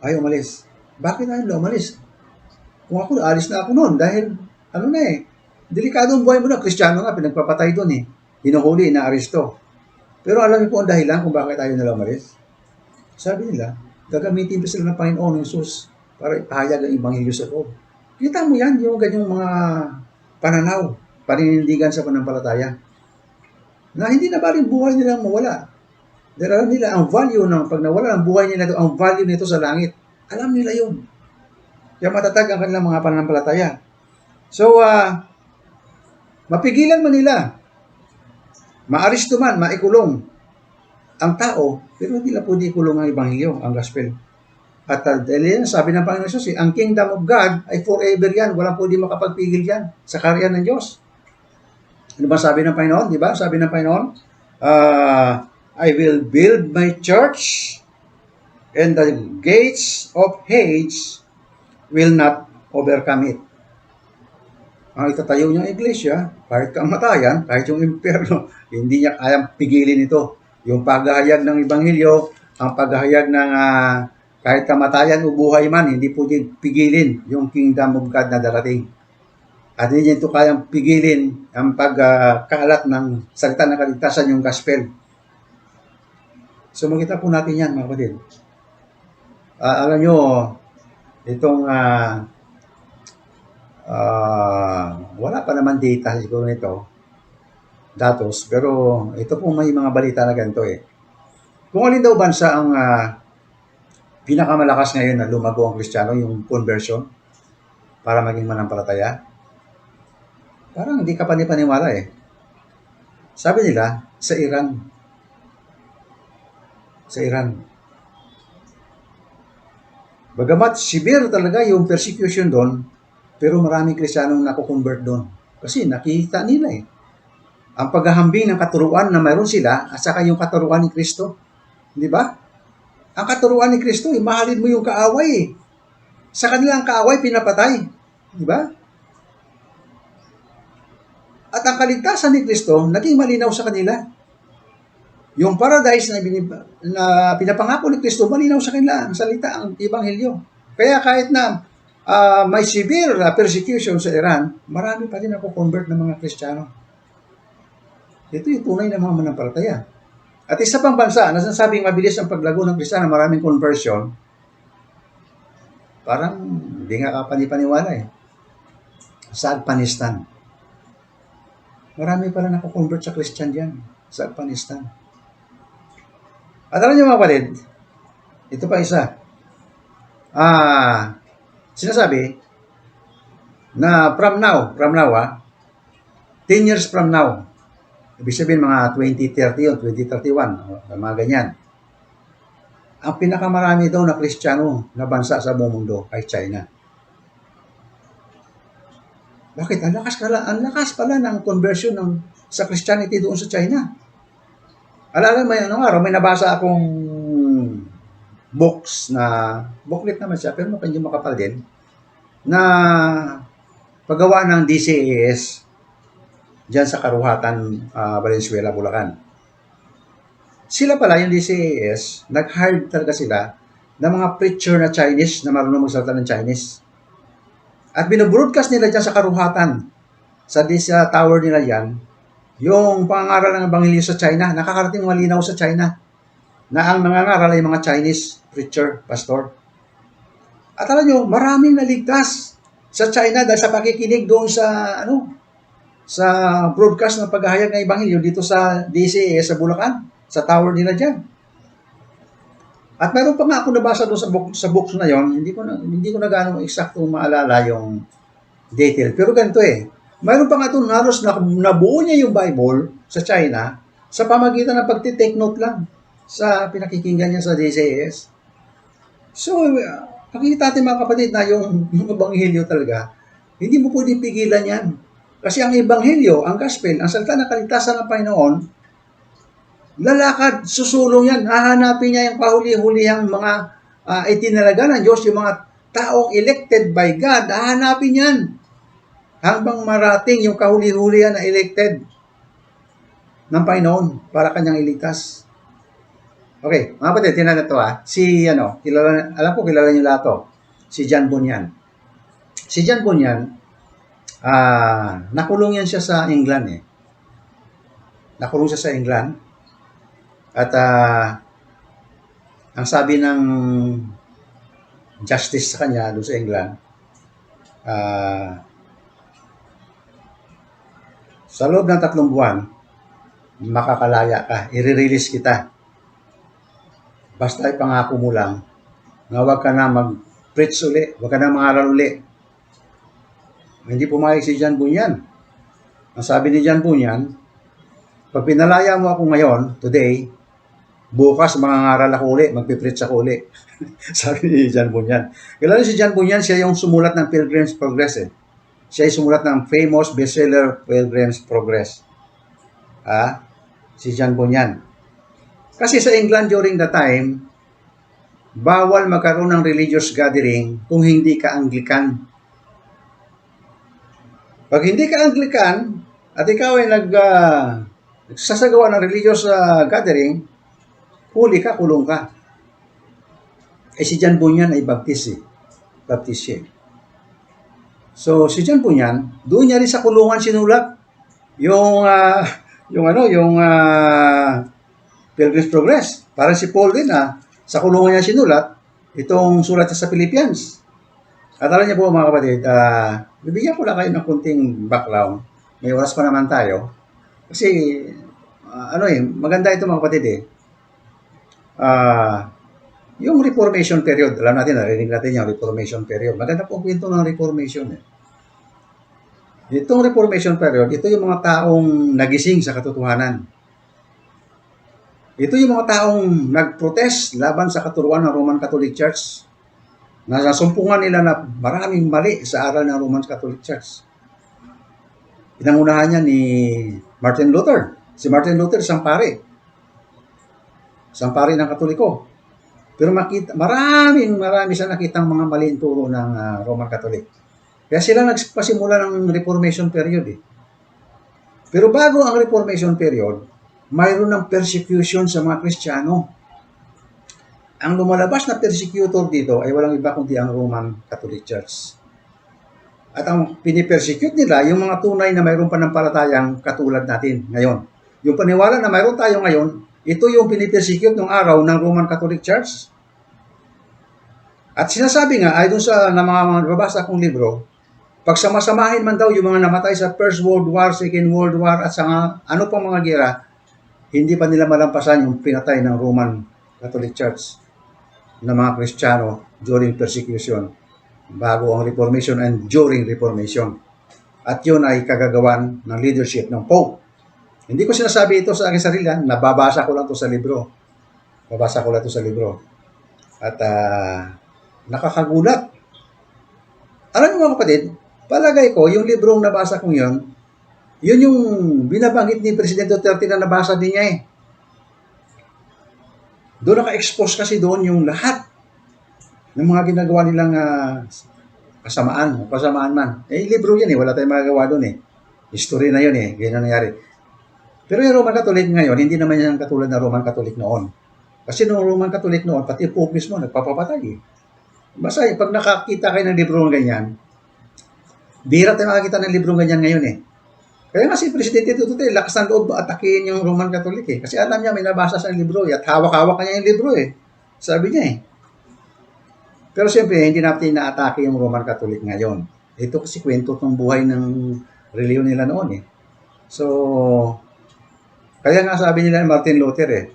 Ayaw umalis. Bakit ayaw umalis? Kung ako, alis na ako noon dahil, ano na eh, delikado ang buhay mo na. Kristiyano nga, pinagpapatay doon eh. Hinuhuli, inaaresto. Pero alam niyo po ang dahilan kung bakit ayaw nila umalis? Sabi nila, gagamitin pa sila ng Panginoon ng Jesus para ipahayag ang Ebanghelyo sa loob. Kita mo yan, yung ganyang mga pananaw, paninindigan sa panampalataya. Na hindi na ba rin buhay nila mawala. Dahil alam nila ang value ng pag nawala ang buhay nila, ang value nito sa langit. Alam nila yun. Kaya matatag ang kanilang mga pananampalataya. So, mapigilan man nila, maaresto man, maikulong ang tao, pero hindi na pwede ikulong ang Ebanghelyo, ang Gospel. At dahil yan, sabi ng Panginoon Jesus, ang kingdom of God ay forever yan. Walang pwede makapagpigil yan sa karyan ng Diyos. Ano ba sabi ng Panginoon? Di ba? Sabi ng Panginoon, I will build my church and the gates of Hades will not overcome it. Ang itatayo niyang iglesia, kahit kamatayan, kahit yung impyerno, hindi niya kayang pigilin ito. Yung paghahayag ng Ebanghelyo, ang paghahayag ng kahit kamatayan o buhay man, hindi pwedeng pigilin yung kingdom of God na darating. At hindi niya ito kayang pigilin ang pagkaalat ng salita ng kaligtasan, yung gospel. So makita po natin yan, mga kapatid. Alam nyo, itong wala pa naman data siguro nito, datos, pero ito po may mga balita na ganito eh. Kung alin daw bansa ang pinakamalakas ngayon na lumago ang Kristiyano, yung conversion, para maging manampalataya, parang hindi ka panipaniwala eh. Sabi nila, sa Iran. Sa Iran. Bagamat severe talaga yung persecution doon, pero maraming Kristiyanong nakukonvert doon. Kasi nakita nila eh. Ang paghahambing ng katuruan na mayroon sila at saka yung katuruan ni Kristo. Di ba? Ang katuruan ni Kristo, mahalin mo yung kaaway eh. Sa kanilang kaaway, pinapatay. Di ba? At ang kaligtasan ni Kristo, naging malinaw sa kanila. Yung paradise na pinapangako ni Kristo, malinaw sa kanila ang salita, ang Ebanghelyo. Kaya kahit na may severe persecution sa Iran, marami pa rin convert ng mga Kristiyano. Ito yung tunay na mga manampalataya. At isa pang bansa, nasasabing mabilis ang paglago ng Kristiyano, maraming conversion, parang hindi nga kapanipaniwala eh. Sa Afghanistan. Marami pala nakukonvert sa Christian diyan sa Afghanistan. At alam niyo mga kapatid, ito pa isa. Sinasabi na from now, 10 years from now, ibig sabihin mga 2030 o 2031, mga ganyan. Ang pinakamarami daw na Kristiyano na bansa sa buong mundo ay China. Bakit? Ang lakas pala ng conversion sa Christianity doon sa China. Alala mo, may nabasa akong books na, booklet naman siya, pero medyo makapal din, na paggawa ng DCAS dyan sa Karuhatan, Valenzuela, Bulacan. Sila pala, yung DCAS, nag-hire talaga sila ng mga preacher na Chinese na marunong magsalita ng Chinese. At binobroadcast nila dyan sa Karuhatan, sa tower nila yan, yung pangangaral ng Ebanghelyo sa China, nakakarating malinaw sa China, na ang nangangaral ay mga Chinese preacher, pastor. At alam nyo, maraming naligtas sa China dahil sa pakikinig doon sa broadcast ng paghahayag ng Ebanghelyo dito sa DCA, sa Bulacan, sa tower nila dyan. At meron pa nga ako nabasa doon sa books na yon, hindi ko na gaano eksakto maalala yung detail. Pero ganito eh, mayroon pa nga doon halos nabuo niya yung Bible sa China sa pamagitan ng pagtitake note lang sa pinakikinggan niya sa DCS. So, pakikita natin mga kapatid na yung Ebanghelyo talaga, hindi mo pwedeng pigilan yan. Kasi ang Ebanghelyo, ang Gospel, ang salita ng kaligtasan ng Panginoon, lalakad, susulong yan, hahanapin niya yung pahuli-hulihang mga itinalaga ng Diyos, yung mga taong elected by God, hahanapin yan. hanggang marating yung kahuli-hulihan na elected ng Panginoon para kanyang iligtas. Okay, mga kapatid, tingnan na ito Si, alam ko kilala niyo lahat to. Si John Bunyan. Si John Bunyan, nakulong yan siya sa England eh. Nakulong siya sa England. At ang sabi ng justice sa kanya doon sa England, sa loob ng 3 buwan, makakalaya ka, i-release kita. Basta ipangako mo lang na huwag ka na mag-preach uli, huwag ka na mangaral uli. Hindi pumayag si John Bunyan. Ang sabi ni John Bunyan, pag pinalaya mo ako ngayon, today, bukas mangangaral ako uli, magpipreach ako uli. Sabi ni John Bunyan. Kilala si John Bunyan, siya yung sumulat ng Pilgrim's Progress eh. Siya yung sumulat ng famous bestseller Pilgrim's Progress. Si John Bunyan. Kasi sa England during the time, bawal magkaroon ng religious gathering kung hindi ka Anglican. Pag hindi ka Anglican at ikaw ay nagsasagawa ng religious gathering, huli ka, kulong ka. Si John Bunyan ay Baptist eh. Baptist siya. So si John Bunyan, doon niya rin sa kulungan sinulat yung Pilgrim's Progress. Para si Paul din sa kulungan niya sinulat itong sulat sa Philippians. At alam niyo po mga kapatid, bibigyan ko lang kayo ng kunting background. May oras pa naman tayo. Kasi, maganda ito mga kapatid eh. Yung Reformation period, alam natin, narinig natin yung Reformation period. Maganda po ang kwento ng Reformation eh. Itong Reformation period, ito yung mga taong nagising sa katotohanan. Ito yung mga taong nag-protest laban sa katuruan ng Roman Catholic Church. Nasasumpungan nila na maraming mali sa aral ng Roman Catholic Church. Pinangunahan niya ni Martin Luther. Si Martin Luther, isang pare. Isang pare ng Katoliko. Pero marami siya nakitang mga maling turo ng Roman Catholic. Kaya sila nagpasimula ng Reformation period eh. Pero bago ang Reformation period, mayroon ng persecution sa mga Kristiyano. Ang lumalabas na persecutor dito ay walang iba kundi ang Roman Catholic Church. At ang pinipersecute nila, yung mga tunay na mayroon pananampalatayang katulad natin ngayon. Yung paniwala na mayroon tayo ngayon, ito yung pinipersecute ng araw ng Roman Catholic Church. At sinasabi nga, ay dun sa mga nababasa kong libro, pagsamasamahin man daw yung mga namatay sa First World War, Second World War, at sa ano pang mga gera, hindi pa nila malampasan yung pinatay ng Roman Catholic Church ng mga Kristiyano during persecution, bago ang Reformation and during Reformation. At yun ay kagagawan ng leadership ng Pope. Hindi ko sinasabi ito sa aking sarili, nababasa ko lang ito sa libro. Babasa ko lang ito sa libro. At nakakagulat. Alam mo mga kapatid, palagay ko, yung librong nabasa kong yun yung binabanggit ni Presidente Duterte na nabasa din niya eh. Doon naka-expose kasi doon yung lahat ng mga ginagawa nilang kasamaan man. Libro yan eh, wala tayong magagawa doon eh. History na yun eh, ganyan nangyari. Pero yung Roman Catholic ngayon, hindi naman yan katulad na Roman Catholic noon. Kasi nung Roman Catholic noon, pati Pope mismo, nagpapapatay eh. Basta pag nakakita kayo ng libro ng ganyan, bihira tayo makakita ng libro ng ganyan ngayon eh. Kaya nga si Presidente Duterte, lakas ng loob atakihin yung Roman Catholic eh. Kasi alam niya, may nabasa sa libro eh. At hawak-hawak niya yung libro eh. Sabi niya eh. Pero siyempre, hindi natin na-atake yung Roman Catholic ngayon. Ito kasi kwento ng buhay ng reliyon nila noon eh. So, kaya nga sabi nila Martin Luther eh.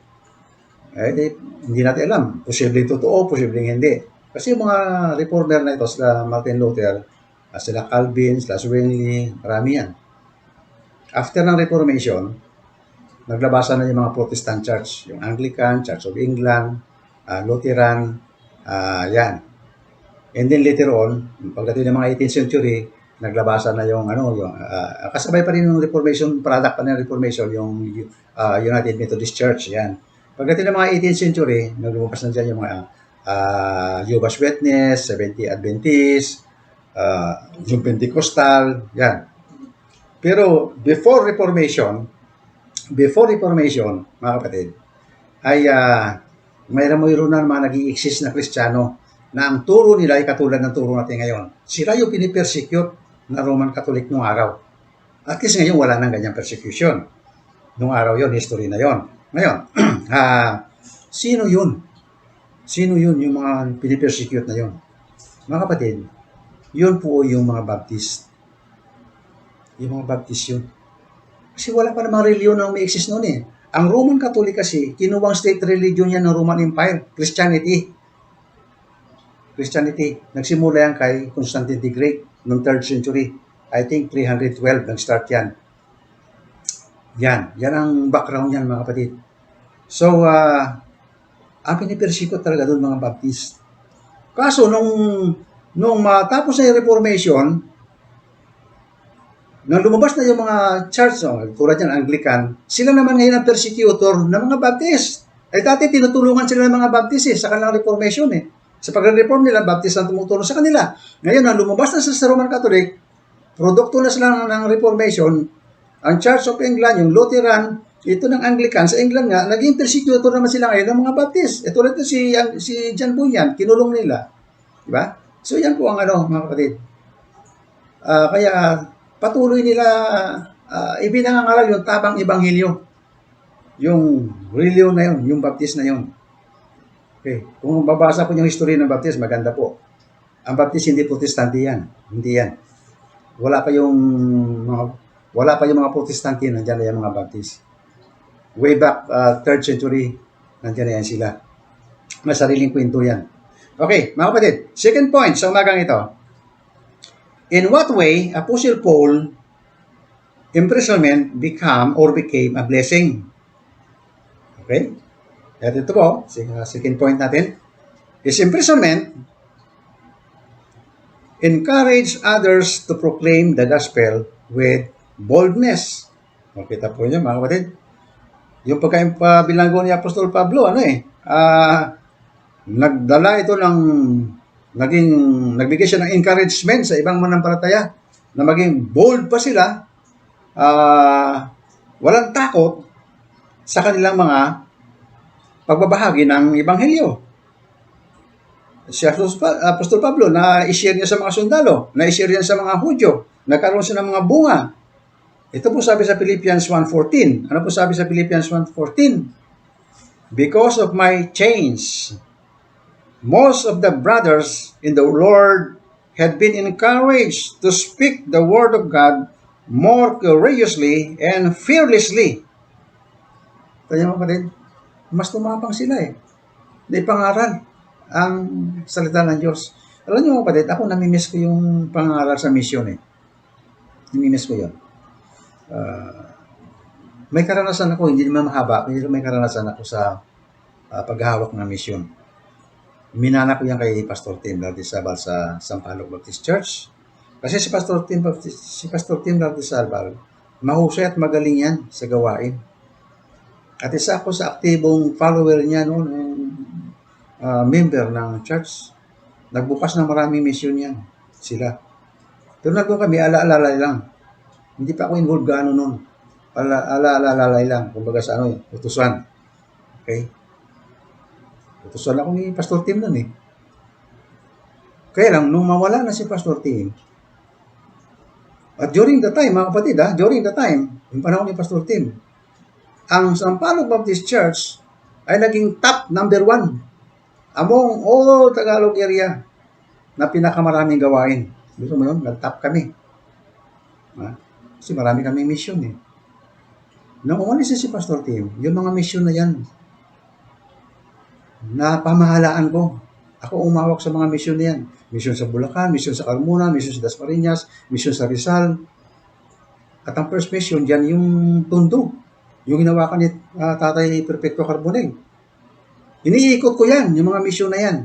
Hindi natin alam. Posibleng totoo, posibleng hindi. Kasi yung mga reformer na ito, sila Martin Luther, sila Calvin, sila Zwingli, marami yan. After ng Reformation, naglabasan na yung mga Protestant church, yung Anglican, Church of England, Lutheran, yan. And then later on, pagdating ng mga 18th century, naglabasan na yung kasabay pa rin ng Reformation, product pa ng Reformation, yung United Methodist Church, yan. Pagdating ng mga 18th century, naglumabas na dyan yung mga Jehovah's Witness, Seventh-day Adventist, yung Pentecostal, yan. Pero before Reformation, mga kapatid, ay mayroon na mga nag-i-exist na Kristiyano na ang turo nila ay katulad ng turo natin ngayon. Sila yung pinipersecute na Roman Catholic nung araw. At least ngayon wala nang ganyang persecution. Nung araw yon, history na yon. Ngayon, sino yun? Sino yun yung mga pinipersecute na yon? Mga kapatid, yun po yung mga Baptist. Yung mga Baptist yun. Kasi wala pa namang reliyon na may-exist noon eh. Ang Roman Catholic kasi, kinuwang state religion yan ng Roman Empire, Christianity. Nagsimula yan kay Constantine the Great noong 3rd century. I think 312 nag-start yan. Yan ang background yan mga kapatid. So, ang pinipersikot talaga doon mga Baptist. Kaso, nung matapos na yung Reformation, nang lumabas na yung mga church, tulad yan, Anglican, sila naman ngayon ang persecutor ng mga Baptist. Eh dati tinutulungan sila ng mga Baptist sa kanilang Reformation eh. Sa pagre-reform nila, Baptist ang tumutulong sa kanila. Ngayon, nang lumabas na sa Roman Catholic, produkto na sila ng Reformation, ang Church of England, yung Lutheran, ito ng Anglican, sa England nga, naging persecutor naman sila ngayon ng mga Baptist. Ito rin si John Bunyan, kinulong nila. Diba? So yan po ang mga kapatid. Kaya patuloy nila ibinangangaral yung tabang ebanghelyo. Yung religion na yun, yung Baptist na yun. Okay. Kung babasa po yung history ng Baptist, maganda po. Ang Baptist hindi Protestante yan. Hindi yan. Wala pa yung mga Protestante, nandiyan na yung mga Baptist. Way back 3rd century, nandiyan na yan sila. May sariling kwento yan. Okay, mga kapatid. Second point sa umagang ito. In what way Apostle Paul imprisonment became a blessing? Okay? At ito po, second point natin. His imprisonment encouraged others to proclaim the gospel with boldness. Makita po niyo mga kapatid. Yung pagkabilanggo ni Apostol Pablo, nagdala ito ng nagbigay siya ng encouragement sa ibang manampalataya na maging bold pa sila, walang takot sa kanilang mga pagbabahagi ng ebanghelyo. Si Apostol Pablo, na-share niya sa mga sundalo, na-share niya sa mga Hudyo, nagkaroon siya ng mga bunga. Ito po sabi sa Philippians 1:14. Ano po sabi sa Philippians 1:14? Because of my chains, most of the brothers in the Lord had been encouraged to speak the word of God more courageously and fearlessly. Kaya mga kapatid, mas tumapang sila na ipangaral ang salita ng Diyos. Alam niyo mga kapatid, ako namimiss ko yung pangaral sa mission Namimiss ko yun. May karanasan ako, hindi naman mahaba, pero may karanasan ako sa paghahawak ng mission. Minana ko yan kay Pastor Tim Lardizabal sa Sampaloc Baptist Church. Kasi si Pastor Tim Lardizabal, mahusay at magaling yan sa gawain. At isa ako sa aktibong follower niya noon, member ng church. Nagbukas ng maraming mission yan sila. Pero nandun kami, ala-alala lang. Hindi pa ako involved gaano noon. Ala-alala lang. Kumbaga sa utusan. Okay? Utusan ako ni Pastor Tim noon Kaya lang, nung mawala na si Pastor Tim, at during the time, mga kapatid, during the time, yung panahon ni Pastor Tim, ang Sampaloc Baptist Church ay naging top number 1 among all Tagalog area na pinakamaraming gawain. Gusto mo yun? Nag-top kami. Kasi marami kaming mission Nung umalis si Pastor Tim, yung mga mission na yan, na pamahalaan ko. Ako umawak sa mga mission na yan. Mission sa Bulacan, mission sa Carmona, mission sa Dasmariñas, mission sa Rizal. At ang first mission dyan, yung Tondo. Yung hinawakan ni Tatay Perfecto Carbonell. Iniikot ko yan, yung mga mission na yan.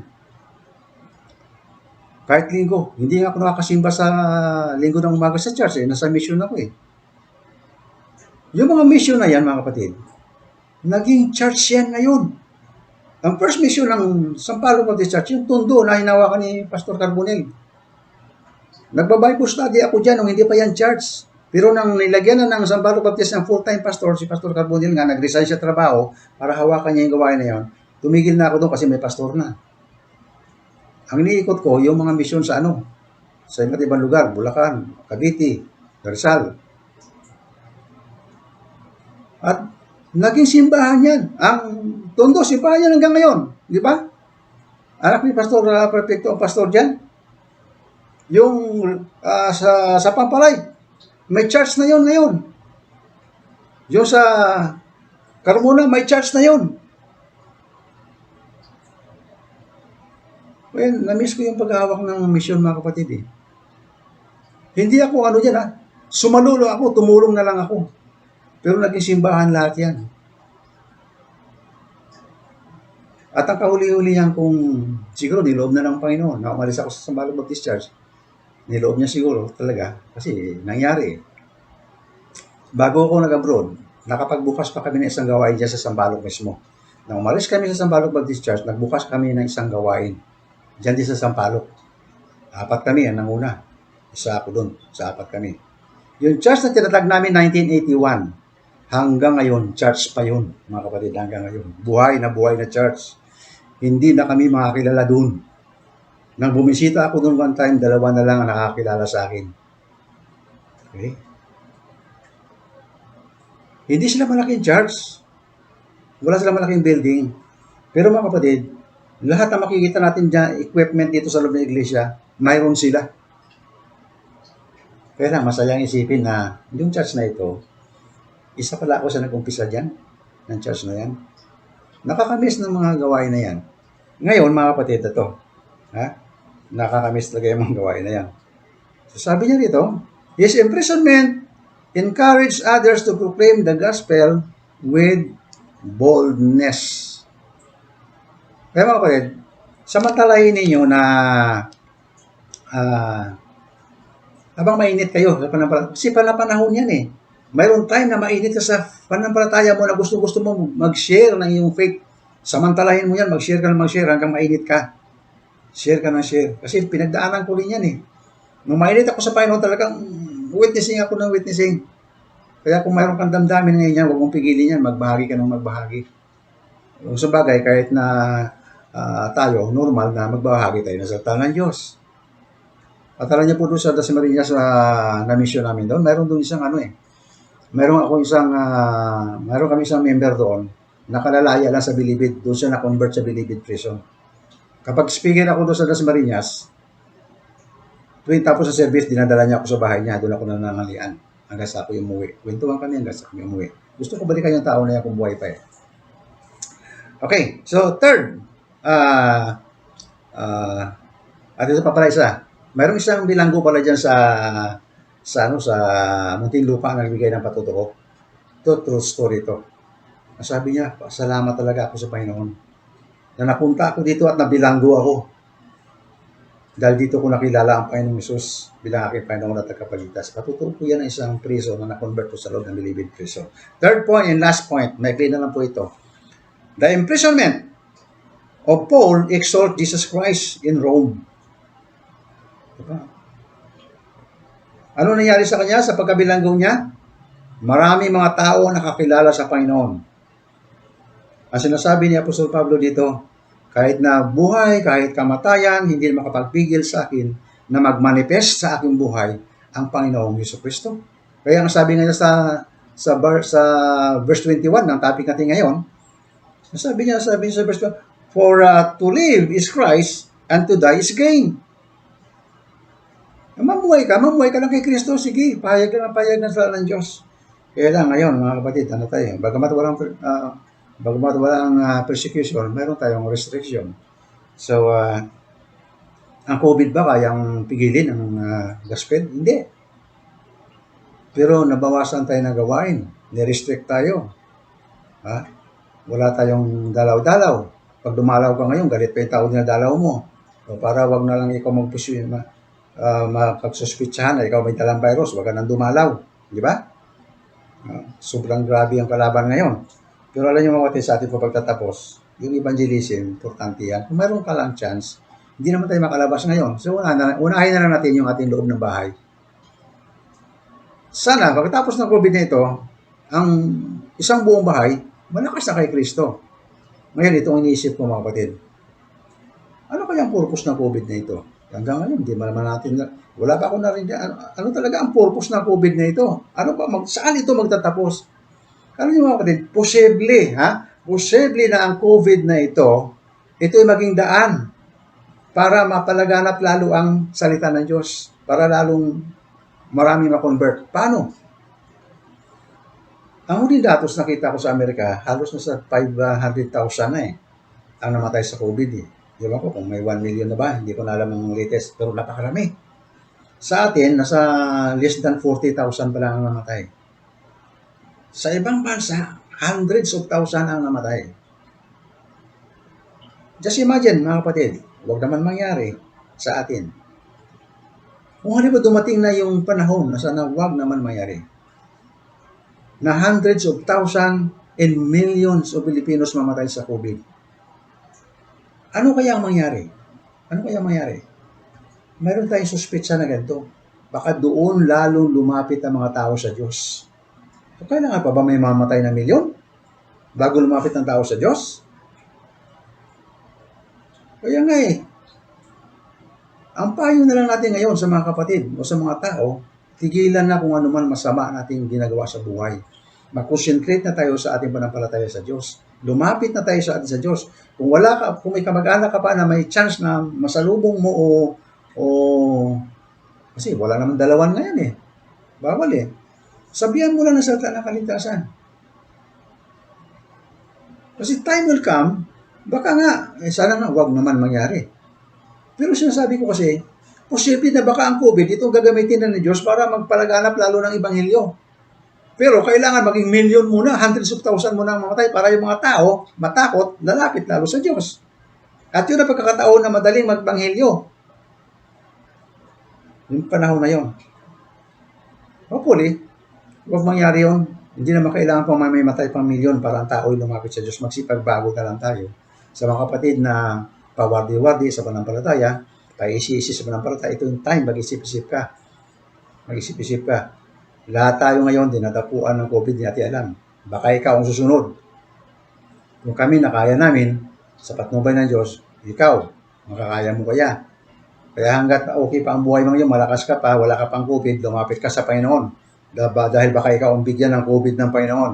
Kahit linggo. Hindi nga ako nakakasimba sa linggo ng umaga sa church Nasa mission ako Yung mga mission na yan, mga kapatid, naging church yan ngayon. Ang first mission ng Sampaloc Baptist Church, yung Tondo na hinawakan ni Pastor Carbonell. Nagba-Bible study ako dyan nung hindi pa yan church. Pero nang nilagyan na ng Zambalo Baptist ng full-time pastor, si Pastor Carbonil nga, nag-resign siya trabaho para hawakan niya yung gawain na yun, tumigil na ako doon kasi may pastor na. Ang iniikot ko, yung mga misyon sa sa iba't ibang lugar, Bulacan, Cavite, Rizal. At naging simbahan yan. Ang Tondo, simbahan yan hanggang ngayon. Di ba? Anak ni Pastor Perfecto ang pastor dyan. Yung sa Pampalay, may church na yun ngayon. Yung sa Carmona, may church na yun. Well, na-miss ko yung paghahawak ng mission mga kapatid eh. Hindi ako dyan ha. Sumalulo ako, tumulong na lang ako. Pero naging simbahan lahat yan. At ang kahuli-huli yan kung siguro niloob na ng Panginoon na umalis ako sa Sambalo Baptist Church, niloob niya siguro talaga kasi nangyari. Bago ako nag-abroad, nakapagbukas pa kami ng isang gawain dyan sa Sambalog mismo. Nang umalis kami sa Sambalog Baptist Church, nagbukas kami ng isang gawain dyan din sa Sampaloc. 4 kami, yan ang una. Isa ako doon, sa 4 kami. Yung church na tinatag namin 1981, hanggang ngayon, church pa yun, mga kapatid, hanggang ngayon. Buhay na church. Hindi na kami makakilala doon. Nang bumisita ako doon one time, 2 na lang ang nakakilala sa akin. Okay? Hindi sila malaking church. Wala sila malaking building. Pero mga kapatid, lahat na makikita natin dyan, equipment dito sa loob ng iglesia, mayroon sila. Kaya lang, masayang isipin na yung church na ito, isa pala ako sa nag-umpisa dyan, ng church na yan. Nakakamiss ng mga gawain na yan. Ngayon, mga kapatid, ito, nakakamiss talaga yung mga gawain na yan. So, sabi niya dito, his imprisonment encouraged others to proclaim the gospel with boldness. Kaya mga kapatid, samantalahin ninyo na habang mainit kayo sa panampalataya, kasi panahon yan eh. Mayroon time na mainit ka sa panampalataya mo na gusto mo mag-share ng iyong faith. Samantalahin mo yan, mag-share ka ng mag-share hanggang mainit ka. Share ka ng share. Kasi pinagdaanan ko rin yan eh. Nung mainit ako sa Panginoon, talagang witnessing ako ng witnessing. Kaya kung mayroon kang damdamin ngayon yan, huwag mong pigilin yan, magbahagi ka ng magbahagi. Sa bagay, kahit na tayo, normal na magbahagi tayo ng salita ng Diyos. At alam niyo po doon sa Dasmariñas na mission namin doon, mayroon doon isang mayroon kami isang member doon, nakalalaya lang sa Bilibid, doon siya na-convert sa Bilibid prison. Kapag speaker ako doon sa Dasmariñas, tuwing tapos sa service, dinadala niya ako sa bahay niya, doon ako nanangalian, hanggang sa ako umuwi. Kwentuhan kami hanggang sa ako umuwi. Gusto ko balikan yung tao na yan kung buhay pa eh. Okay, so third, at ito pa pala isa. Mayroong isang bilanggo pala dyan sa Muntinlupa na nagbigay ng patutuo. Ito, true story to. Sabi niya, salamat talaga ako sa Panginoon. Na napunta ako dito at nabilanggo ako. Dahil dito ko nakilala ang Panginoong Hesus bilang aking Panginoon at tagapagligtas. Patutuo po yan ng isang prison na na-convert po sa loob ng Bilibid prison. Third point and last point, may clear na lang po ito. The imprisonment of Paul exalt Jesus Christ in Rome. Diba? Ano nangyari sa kanya sa pagkabilanggong niya? Marami mga tao nakakilala sa Panginoon. Ang sinasabi ni Apostol Pablo dito, kahit na buhay, kahit kamatayan, hindi makapagpigil sa akin na magmanifest sa aking buhay ang Panginoong Jesucristo. Kaya ang sabi nga sa verse 21 ng topic natin ngayon, sabi niya sa verse 1, for to live is Christ and to die is gain. Mamuhay ka lang kay Kristo, sige, pahayag ng salita ng Diyos. Kaya lang ngayon, mga kapatid, tayo, bagamat walang persecution, meron tayong restriction. So, ang COVID ba kayang pigilin ang gospel? Hindi. Pero nabawasan tayo ng gawain, nirestrict tayo. Wala tayong dalaw-dalaw. Pag dumalaw ka ngayon, galit pa yung tao na dalaw mo. So, para wag na lang ikaw makagsuspitsahan na ikaw may dalang virus, wag ka nang dumalaw. Di ba? Sobrang grabe ang kalaban ngayon. Pero alam niyo mga kapatid, sa ating pagtatapos, yung evangelism, importante yan. Kung mayroon ka lang chance, Hindi naman tayo makalabas ngayon. So, unahin na lang natin yung ating loob ng bahay. Sana, pagkatapos ng COVID na ito, ang isang buong bahay, malakas na kay Kristo. Ngayon, itong iniisip ko mga kapatid. Ano kaya ang purpose ng COVID na ito? Hanggang ngayon, hindi naman natin, wala pa ako narinig, ano talaga ang purpose ng COVID na ito? Ano ba, saan ito magtatapos? Alam niyo mga kapatid, posible na ang COVID na ito ay maging daan para mapalaganap lalo ang salita ng Diyos, para lalong marami ma-convert. Paano? Ang huling datos nakita ko sa Amerika, halos nasa 500,000 na ang namatay sa COVID Di ba ko kung may 1 million na ba, hindi ko na alam ang latest, pero napakarami. Sa atin, nasa less than 40,000 pa lang ang namatay. Sa ibang bansa, hundreds of thousands ang namatay. Just imagine, mga kapatid, huwag naman mangyari sa atin. Kung halimbawa dumating na yung panahon na sana huwag naman mangyari, na hundreds of thousands and millions of Filipinos mamatay sa COVID. Ano kaya ang mangyari? Ano kaya ang mangyari? Mayroon tayong suspetsa na ganito. Baka doon lalong lumapit ang mga tao sa Diyos. So, kailangan pa ba may mamatay na milyon bago lumapit ang tao sa Diyos? Kaya nga ang payo na lang natin ngayon sa mga kapatid o sa mga tao, tigilan na kung ano man masama nating ginagawa sa buhay. Mag-concentrate na tayo sa ating panampalataya sa Diyos. Lumapit na tayo sa atin sa Diyos. Kung may kamag-anak ka pa na may chance na masalubong mo o kasi wala naman dalawan ngayon Bawal Sabihan mo lang ng salita ng kaligtasan. Kasi time will come, baka nga, sana nga, huwag naman mangyari. Pero sinasabi ko kasi, posible na baka ang COVID, itong gagamitin na ng Diyos para magpalaganap lalo ng Ebanghelyo. Pero kailangan maging million muna, hundreds of thousands muna ang mamatay para yung mga tao matakot, lalapit lalo sa Diyos. At yun ang pagkakataon na madaling mag-Ebanghelyo. Yung panahon na yun. Hopefully, huwag mangyari yun. Hindi naman kailangan pang may matay pang milyon para ang tao ay lumapit sa Diyos. Magsipagbago na lang tayo. Sa mga kapatid na pawardi-wardi sa panampalataya, paisi-isi sa panampalataya, ito yung time, mag-isip-isip ka. Mag-isip-isip ka. Lahat tayo ngayon, dinadapuan ng COVID, hindi natin alam. Baka ikaw ang susunod. Kung kami nakaya namin, sa patnubay ng Diyos, ikaw, makakaya mo kaya. Kaya hanggat okay pa ang buhay mo ngayon, malakas ka pa, wala ka pang COVID, lumapit ka sa Panginoon. Dahil baka ikaw ang bigyan ng COVID ng Panginoon.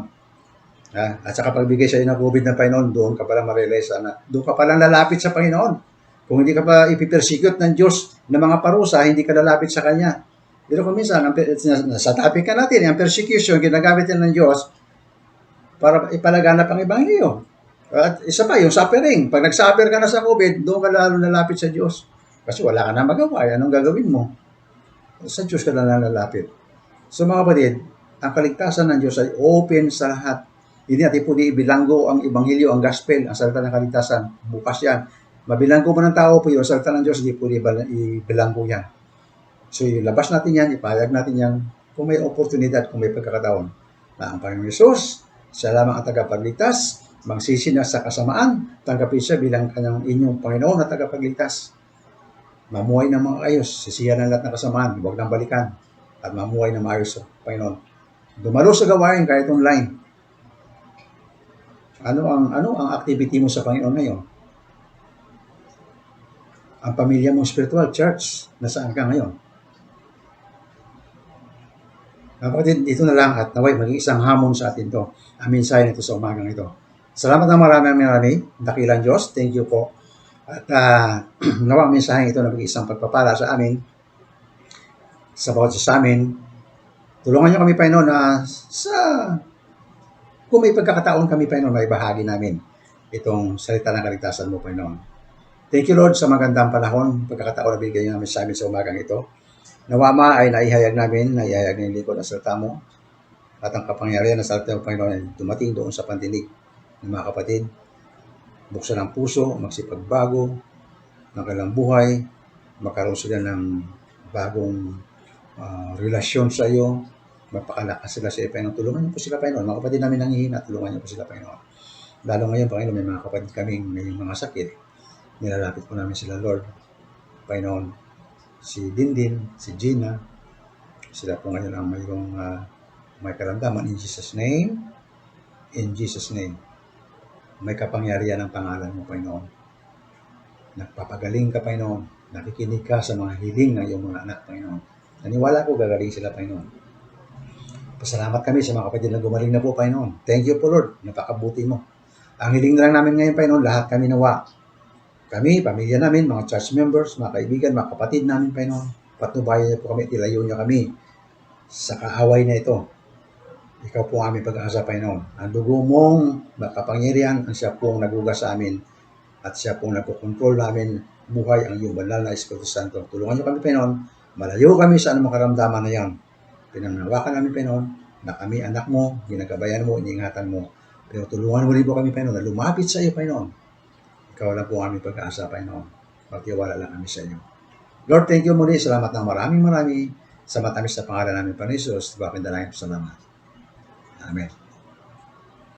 At saka pagbigay sa iyo ng COVID ng Panginoon, doon ka pala ma-realize na doon ka pala lalapit sa Panginoon. Kung hindi ka pa ipipersecute ng Diyos ng mga parusa, hindi ka lalapit sa Kanya. Pero kung minsan, sa topic ka natin, ang persecution, ginagamit ng Diyos para ipalaganap ang Ebanghelyo. At isa pa, yung suffering. Pag nag-suffer ka na sa COVID, doon ka lalo lalapit sa Diyos. Kasi wala ka na magawa. Anong gagawin mo? Sa Diyos ka na lalapit. So mga kapatid, ang kaligtasan ng Diyos ay open sa lahat. Hindi natin po ibilanggo ang Ebanghelyo, ang Gospel, ang salita ng kaligtasan. Bukas yan. Mabilanggo mo ng tao po yung salita ng Diyos, hindi po ibilanggo yan. So ilabas natin yan, ipahayag natin yan kung may oportunidad, kung may pagkakataon. Na ang Panginoon Yesus, siya lamang ang tagapagligtas, magsisi na sa kasamaan, tanggapin siya bilang kanyang inyong Panginoon na tagapagligtas. Mamuhay ng mga ayos, sisiyan ang lahat ng kasamaan, huwag nang balikan, at mamuhay ng maayos sa Panginoon. Dumalo sa gawain kahit online. Ano ang activity mo sa Panginoon ngayon? Ang pamilya mong spiritual, church, nasaan ka ngayon? Kapatid, ito na lang at naway maging isang hamon sa atin to. Ang mensahe nito sa umagang ito. Salamat ng marami. Dakilang Diyos. Thank you po. At nawa ang mensahe ito na maging isang pagpapala sa amin. Sa bawat sa amin. Tulungan niyo kami, Panginoon, na kung may pagkakataon kami, Panginoon, may bahagi namin itong salita ng kaligtasan mo, Panginoon. Thank you, Lord, sa magandang panahon, pagkakataon na bigay namin sa amin sa umagang ito. Nawama ay naihayag ng likod ang salita mo at ang kapangyarihan ng salita mo, Panginoon, ay dumating doon sa pandinig ng mga kapatid. Buksan ang puso, magsipagbago ng kanilang buhay, magkaroon sila ng bagong relasyon sa iyo, magpakalakas sila sa iyo, Panginoon. Tulungan niyo po sila, Panginoon. Mga kapatid namin nanghihina, tulungan niyo po sila, Panginoon. Lalo ngayon, Panginoon, may mga kapatid kaming may mga sakit. Nilalapit po namin sila, Lord. Panginoon, si Dindin, si Gina, sila po ngayon ang mayroong may karamdaman. In Jesus' name, may kapangyarihan ang pangalan mo, Panginoon. Nagpapagaling ka, Panginoon. Nakikinig ka sa mga hiling ng iyong mga anak, Panginoon. Naniwala ko, gagaling sila, Panginoon. Pasalamat kami sa mga kapatid na gumaling na po, Panginoon. Thank you po, Lord. Napakabuti mo. Ang hiling na lang namin ngayon, Panginoon, lahat kami nawa. Kami, pamilya namin, mga church members, mga kaibigan, mga kapatid namin, Panginoon. Patnubayan niyo po kami, tilayo niyo kami sa kaaway na ito. Ikaw po ang aming pag-asa, Panginoon. Ang dugo mong makapangyarihan, ang siya pong nagugas sa amin at siya pong nagkokontrol namin buhay ang iyong banal na Espiritu Santo. Tulungan niyo kami, Panginoon. Malayo kami sa anumang karamdaman na yan. Pinanawakan namin, Panginoon, na kami anak mo, ginagabayan mo, iniingatan mo. Pero tulungan mo rin po kami, Panginoon, na lumapit sa iyo, Panginoon. Ikaw lang po ang aming pag-asa, Panginoon. Magtiwala lang kami sa iyo. Lord, thank you muli. Salamat ng maraming sa matamis na pangalan namin, Panginoon Jesus. Diba, pinadalangin po salamat. Amen.